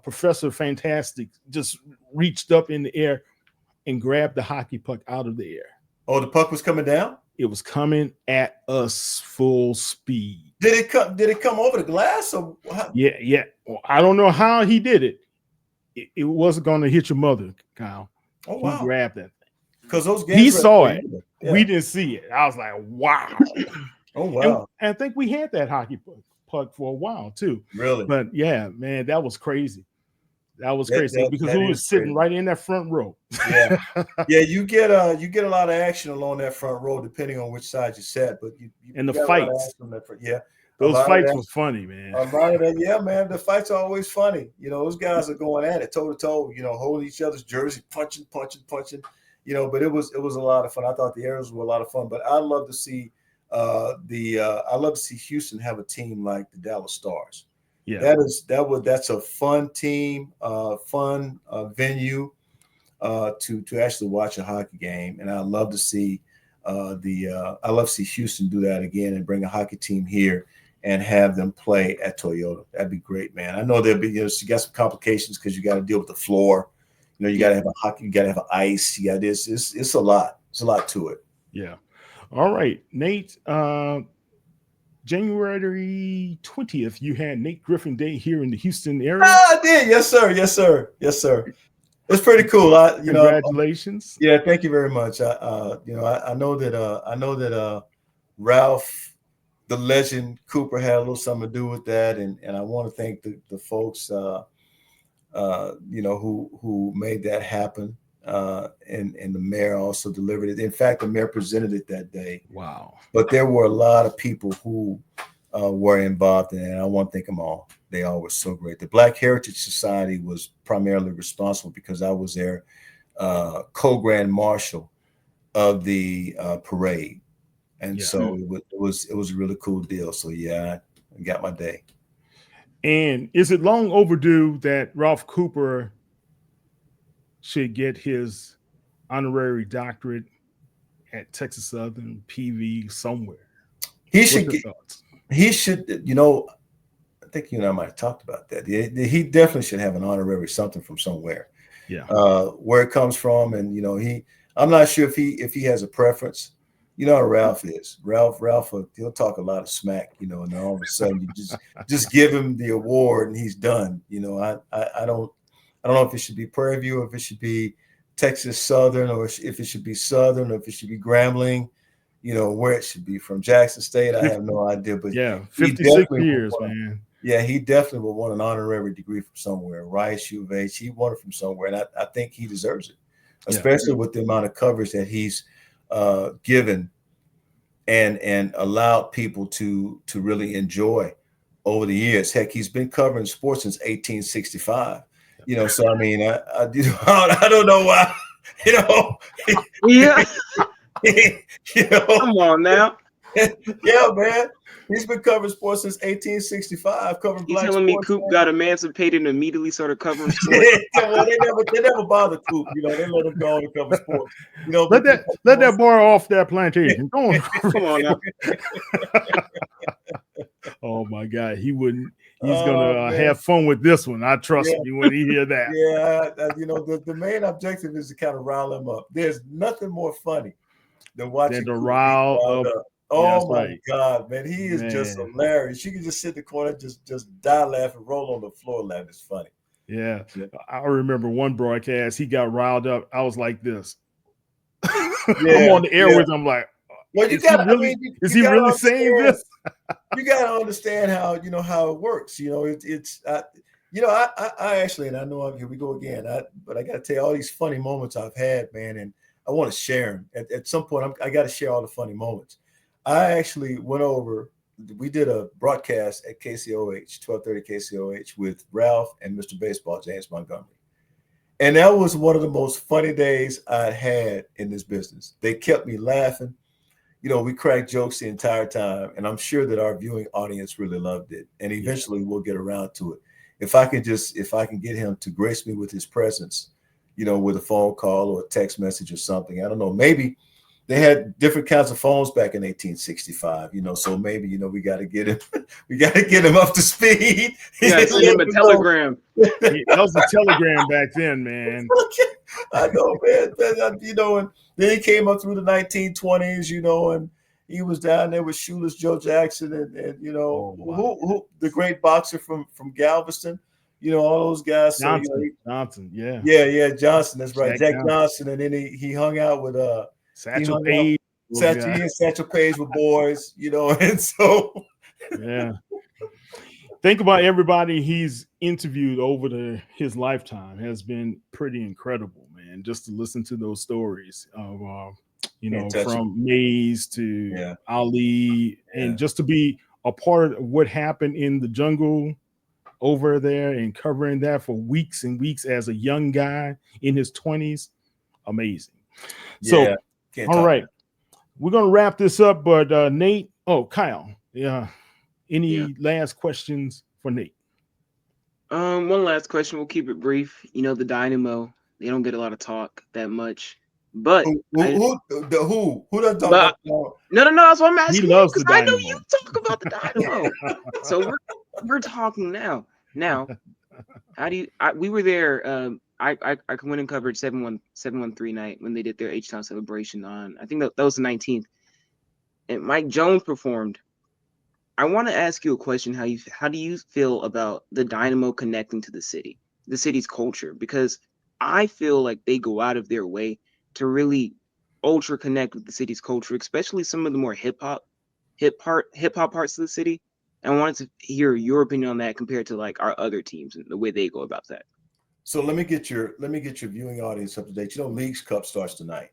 Professor Fantastic, just reached up in the air and grabbed the hockey puck out of the air. Oh, the puck was coming down? It was coming at us full speed. Did it come over the glass? Or how? Yeah. Well, I don't know how he did it. It wasn't going to hit your mother, Kyle. Oh, wow. He grabbed that thing. Because those games He saw it. Yeah. We didn't see it. I was like, wow. Oh, wow. And I think we had that hockey puck for a while too. Really? But yeah, man, that was crazy. That was crazy because that we were sitting crazy. right in that front row. Yeah. Yeah, you get a lot of action along that front row depending on which side you sat. But you And the got a lot of fights. action on that front. Yeah. Those fights was funny, man. A lot of that, yeah, man. The fights are always funny. Those guys are going at it toe to toe. Holding each other's jersey, punching. But it was a lot of fun. I thought the Arrows were a lot of fun. But I love to see Houston have a team like the Dallas Stars. Yeah. That's a fun team, fun venue to actually watch a hockey game, and I love to see I love to see Houston do that again and bring a hockey team here and have them play at Toyota. That'd be great, man. I know there'll be, you got some complications because you got to deal with the floor. You got to have a hockey, you got to have an ice. You got this. It's a lot. It's a lot to it. Yeah. All right, Nate. January 20th, you had Nate Griffin Day here in the Houston area. I did. Yes, sir. Yes, sir. Yes, sir. It's pretty cool. Congratulations. Yeah, thank you very much. I know that Ralph, the legend Cooper, had a little something to do with that, and I want to thank the folks who made that happen. And the mayor also delivered it. In fact, the mayor presented it that day. Wow. But there were a lot of people who were involved in it, and I want to thank them all. They all were so great. The Black Heritage Society was primarily responsible because I was their co-grand marshal of the parade. And so it was a really cool deal. So yeah, I got my day. And is it long overdue that Ralph Cooper should get his honorary doctorate at Texas Southern PV somewhere? He should get. He should. I think you and I might have talked about that. He definitely should have an honorary something from somewhere. Yeah. Where it comes from, and I'm not sure if he has a preference. You know how Ralph is. Ralph, he'll talk a lot of smack, and then all of a sudden you just give him the award and he's done. I don't know if it should be Prairie View, or if it should be Texas Southern, or if it should be Southern, or if it should be Grambling, where it should be from Jackson State. I have no idea, but 56 years, man. Yeah, he definitely will want an honorary degree from somewhere. Rice, U of H, he won it from somewhere, and I think he deserves it, especially with the amount of coverage that he's given and allowed people to really enjoy over the years. Heck, he's been covering sports since 1865. So I mean, I don't know why, Yeah. Come on now. Yeah, man. He's been covering sports since 1865. Covering You black telling me sports, Coop man. got emancipated and immediately started covering sports? Well, they never bothered Coop. They let him go on and cover sports. Let that boy off that plantation. Go on. Come on now. Oh my God, he wouldn't. He's gonna have fun with this one. I trust me when he hear that. Yeah, the main objective is to kind of rile him up. There's nothing more funny than watching the rile up. Oh my God, man, he is just hilarious. You can just sit in the corner, just die laughing, roll on the floor laughing. It's funny. Yeah. I remember one broadcast. He got riled up. I was like this. I'm on the air with him. I'm like, well, is he really saying this? You got to understand how it works. I actually, and I know here we go again. But I got to tell you all these funny moments I've had, man, and I want to share them. At some point, I got to share all the funny moments. I actually went over. We did a broadcast at KCOH, 1230 KCOH, with Ralph and Mr. Baseball, James Montgomery. And that was one of the most funny days I had in this business. They kept me laughing. We cracked jokes the entire time, and I'm sure that our viewing audience really loved it. And eventually we'll get around to it. If I can get him to grace me with his presence, with a phone call or a text message or something. I don't know. Maybe they had different kinds of phones back in 1865, so maybe, we got to get him up to speed. Yeah, send him a telegram. That was a telegram back then, man. I know, man. And then he came up through the 1920s, and he was down there with Shoeless Joe Jackson and who the great boxer from Galveston, all those guys. Johnson, yeah. Yeah, Johnson. That's right, Jack Johnson. And then he hung out with Satchel Paige. Satchel Paige with boys, and so yeah. Think about everybody he's interviewed over his lifetime has been pretty incredible, man. Just to listen to those stories of, from Mays to Ali, and just to be a part of what happened in the jungle over there and covering that for weeks and weeks as a young guy in his 20s. Amazing. So, all right. We're going to wrap this up, but Nate, Kyle, any last questions for Nate? One last question. We'll keep it brief. You know, the Dynamo, they don't get a lot of talk that much, but Who doesn't talk but about the no, that's what I'm He asking you loves because the I know you Dynamo. talk about the Dynamo. So we're talking now. Now, how do you? We were there. I went and covered 713 night when they did their H Town celebration on. I think that was the 19th, and Mike Jones performed. I want to ask you a question. How do you feel about the Dynamo connecting to the city's culture? Because I feel like they go out of their way to really ultra connect with the city's culture, especially some of the more hip hop parts of the city. And I wanted to hear your opinion on that compared to like our other teams and the way they go about that. So let me get your viewing audience up to date. You know, Leagues Cup starts tonight,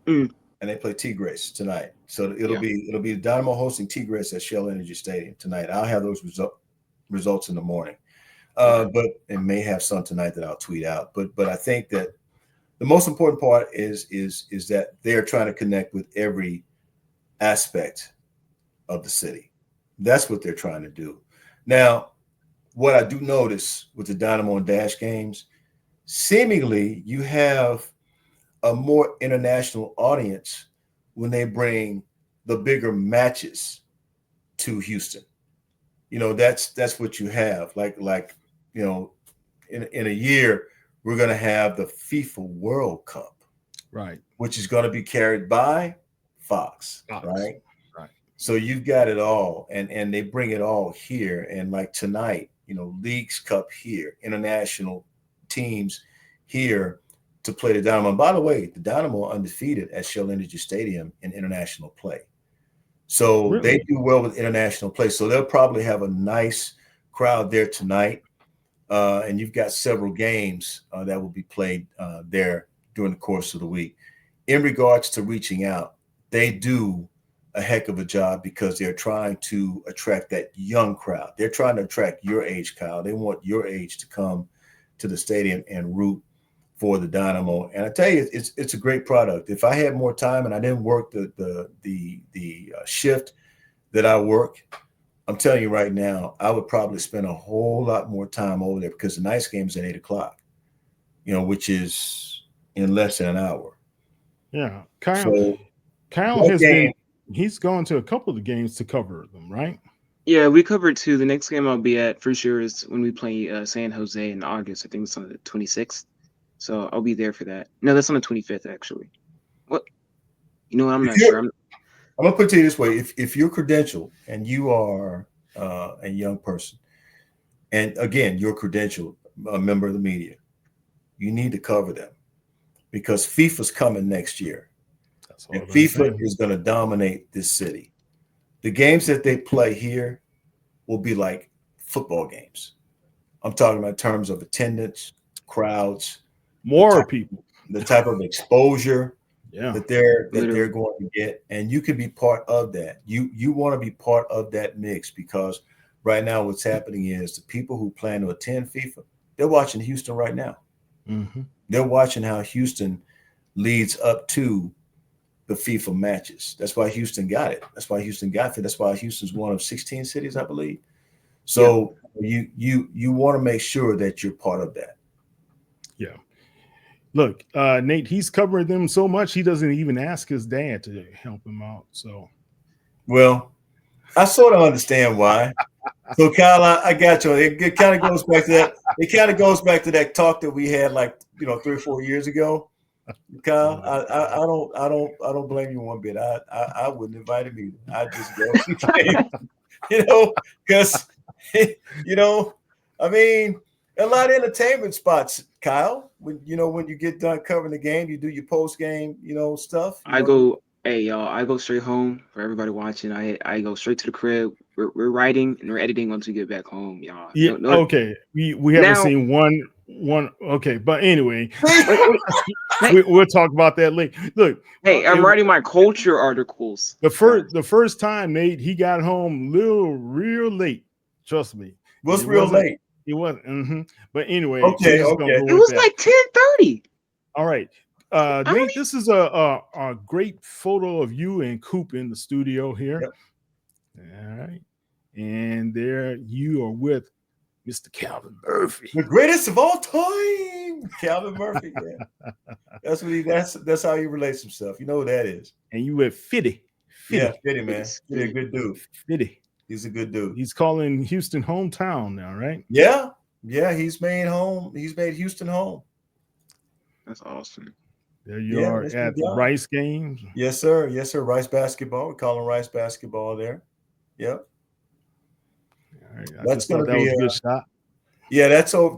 Mm, and they play Tigres tonight. So yeah. it'll be Dynamo hosting Tigres at Shell Energy Stadium tonight. I'll have those results in the morning, Okay. but it may have some tonight that I'll tweet out. But I think that the most important part is that they are trying to connect with every aspect of the city. That's what they're trying to do. Now, what I do notice with the Dynamo and Dash games, seemingly you have a more international audience when they bring the bigger matches to Houston. You know, that's what you have. Like you know, in a year we're going to have the FIFA World Cup, Right. which is going to be carried by Fox, Fox. right? Right. So you've got it all, and they bring it all here. And like tonight, you know, Leagues Cup here, international teams here to play the Dynamo. And by the way, the Dynamo are undefeated at Shell Energy Stadium in international play. So they Really? do well with international play. So they'll probably have a nice crowd there tonight. And you've got several games that will be played there during the course of the week. In regards to reaching out, they do a heck of a job because they're trying to attract that young crowd. They're trying to attract your age, Kyle. They want your age to come to the stadium and root for the Dynamo. And I tell you, it's a great product. If I had more time and I didn't work the shift that I work, I'm telling you right now, I would probably spend a whole lot more time over there because the night's game is at 8 o'clock, you know, which is in less than an hour. Yeah. So Kyle that has game, he's gone to a couple of the games to cover them, right? Yeah, we covered two. The next game I'll be at for sure is when we play San Jose in August. I think it's on the 26th. So I'll be there for that. No, that's on the 25th actually. What? You know what? I'm if not you're, sure. I'm gonna put it to you this way: if you're credentialed and you are a young person, and again, you're credentialed, a member of the media, you need to cover them because FIFA's coming next year, That's and all I'm FIFA saying. is going to dominate this city. The games that they play here will be like football games. I'm talking about in terms of attendance, crowds, the More type people. the type of exposure Yeah. that they're Literally. going to get, and you can be part of that. You want to be part of that mix because right now what's happening is the people who plan to attend FIFA, they're watching Houston right now. Mm-hmm. They're watching how Houston leads up to the FIFA matches. That's why Houston got it. That's why Houston got it. That's why Houston's one of 16 cities, I believe. Yeah. So you want to make sure that you're part of that. Yeah. Look, Nate, he's covering them so much he doesn't even ask his dad to help him out. So Well, I sort of understand why. So Kyle, I got you. It kind of goes back to that. It kind of goes back to that talk that we had like 3 or 4 years ago. Kyle, I don't blame you one bit. I wouldn't invite him either. I just go, because you know, I mean, a lot of entertainment spots, Kyle. When you get done covering the game, you do your post game, stuff. Hey y'all, I go straight home for everybody watching. I go straight to the crib. We're writing and we're editing once we get back home, y'all. yeah, No, no. okay. We haven't Now, seen one. Okay, but anyway, wait. Hey, we'll talk about that later. Look, hey, I'm writing my culture articles, guys. the first time Nate he got home real late. Trust me, What's it real wasn't. late? It wasn't. But anyway, we're Okay, just gonna okay. go It with was that. like 10:30. All right, I don't Nate. This is a great photo of you and Coop in the studio here. Yep. All right, and there you are with Mr. Calvin Murphy. The greatest of all time, Calvin Murphy. Yeah, that's how he relates himself. You know who that is. And you with Fitty. Yeah, Fitty, man. Fitty, a good dude. Fitty. He's a good dude. He's calling Houston hometown now, right? Yeah. He's made home. He's made Houston home. That's awesome. There you are at the Rice games. Yes, sir. Yes, sir. Rice basketball. We call him Rice basketball there. Yep. All right. That's going to be a good shot. Yeah, that's over.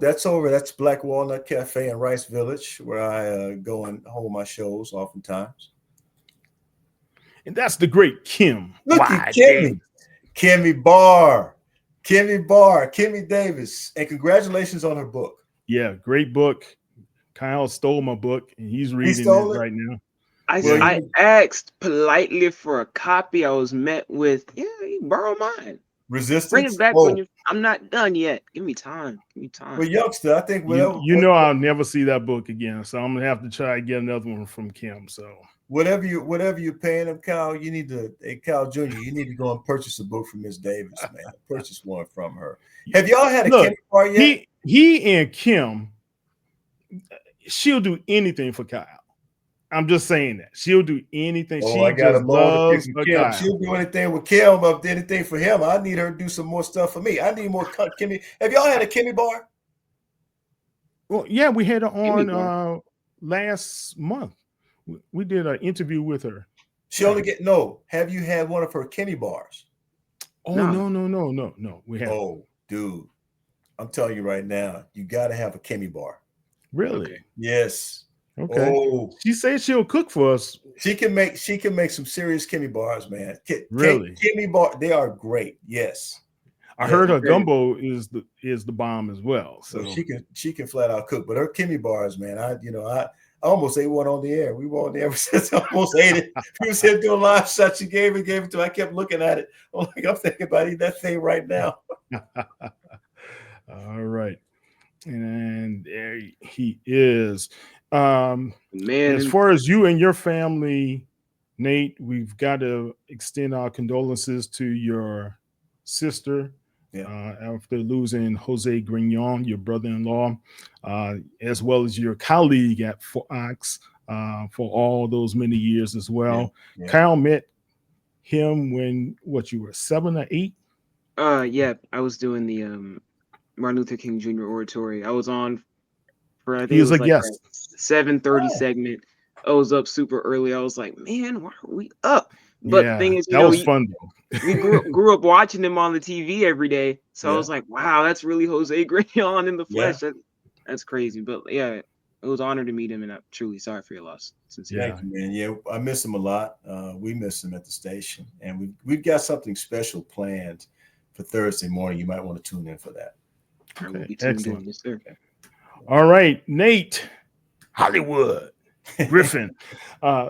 That's Black Walnut Cafe in Rice Village, where I go and hold my shows oftentimes. And that's the great Kim. Look at Kimmy. Kimmy Davis. And congratulations on her book. Yeah, great book. Kyle stole my book, and he's reading it right now. I asked politely for a copy. I was met with, you borrow mine. Resistance. Bring it back when I'm not done yet. Give me time. Well, youngster, I think I'll never see that book again. So I'm gonna have to try to get another one from Kim. So whatever you're paying him, Kyle, you need to Kyle Jr., you need to go and purchase a book from Miss Davis, man. Purchase one from her. Have y'all had a Kim part yet? He and Kim, she'll do anything for Kyle. I'm just saying that she'll do anything. I got to loves Kim. She'll do anything with Kim, anything for him. I need her to do some more stuff for me. I need more Kimmy. Have y'all had a Kimmy bar? Well, yeah, we had her on last month. We did an interview with her. Have you had one of her Kimmy bars? Oh, no. We have. Oh, dude, I'm telling you right now, you got to have a Kimmy bar. Really? Okay. Yes. Okay. Oh, she says she'll cook for us. She can make some serious Kimmy bars, man. Really? Kimmy bar, they are great. Yes. I heard her gumbo is the bomb as well. So she can flat out cook. But her Kimmy bars, man, I almost ate one on the air. We were on the air since I almost ate it. We was here doing live shots. She gave it to me. I kept looking at it. I'm thinking about eating that thing right now. All right. And there he is. Man, as far as you and your family, Nate, we've got to extend our condolences to your sister after losing Jose Grignon, your brother-in-law, as well as your colleague at Fox for all those many years as well. Yeah. Kyle met him when you were 7 or 8? Yeah, I was doing the Martin Luther King Jr. oratory. I was on for, I think he was a guest. 7:30 segment. I was up super early. I was like, man, why are we up? But the thing is, that was fun. We grew up watching him on the TV every day. So I was like, wow, that's really Jose Grignon in the flesh. Yeah. That's crazy. But yeah, it was an honor to meet him, and I'm truly sorry for your loss. Sincerely. Thank you, man. Yeah, I miss him a lot. We miss him at the station, and we've got something special planned for Thursday morning. You might want to tune in for that. Okay. Excellent. Yes, sir. All right, Nate Hollywood Griffin.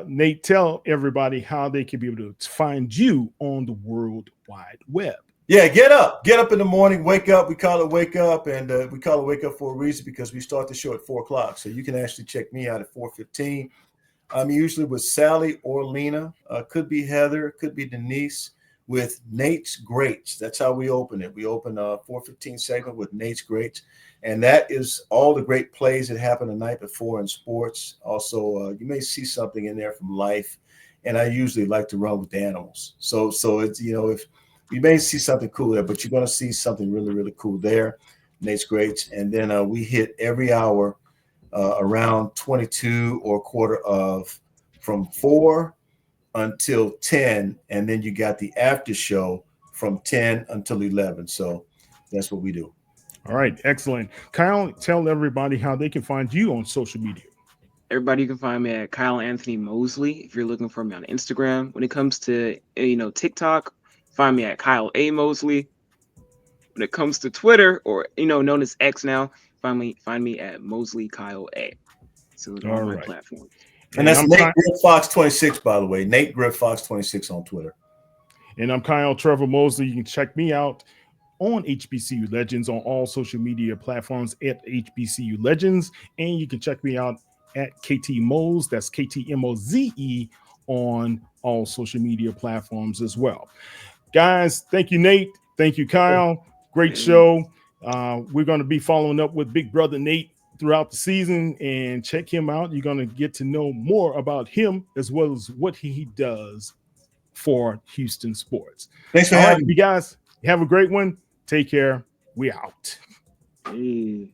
Nate, tell everybody how they can be able to find you on the World Wide Web. Yeah, get up in the morning, wake up. We call it wake up, and we call it wake up for a reason because we start the show at 4:00. So you can actually check me out at 4:15. I'm usually with Sally or Lena. Could be Heather, could be Denise. With Nate's Greats. That's how we open it. We open a 4:15 segment with Nate's Greats. And that is all the great plays that happened the night before in sports. Also, you may see something in there from life. And I usually like to run with the animals. So it's, if you may see something cool there, but you're going to see something really, really cool there. Nate's Greats. And then we hit every hour around 22 or quarter of from 4 until 10, and then you got the after show from 10 until 11. So that's what we do. All right, excellent. Kyle, tell everybody how they can find you on social media. Everybody, you can find me at Kyle Anthony Mosley if you're looking for me on Instagram. When it comes to TikTok, find me at Kyle A Mosley. When it comes to Twitter, or known as X now, find me at Mosley Kyle A. So those are all my platforms. And that's Nate Griff Fox 26, by the way. Nate Griff Fox 26 on Twitter. And I'm Kyle Trevor Mosley. You can check me out on HBCU Legends on all social media platforms at HBCU Legends. And you can check me out at KT Moze. That's KTMOZE on all social media platforms as well. Guys, thank you, Nate. Thank you, Kyle. Great show. We're going to be following up with Big Brother Nate throughout the season, and check him out. You're going to get to know more about him as well as what he does for Houston sports. Thanks for All right, having me. you guys have a great one. Take care. We out. Hey.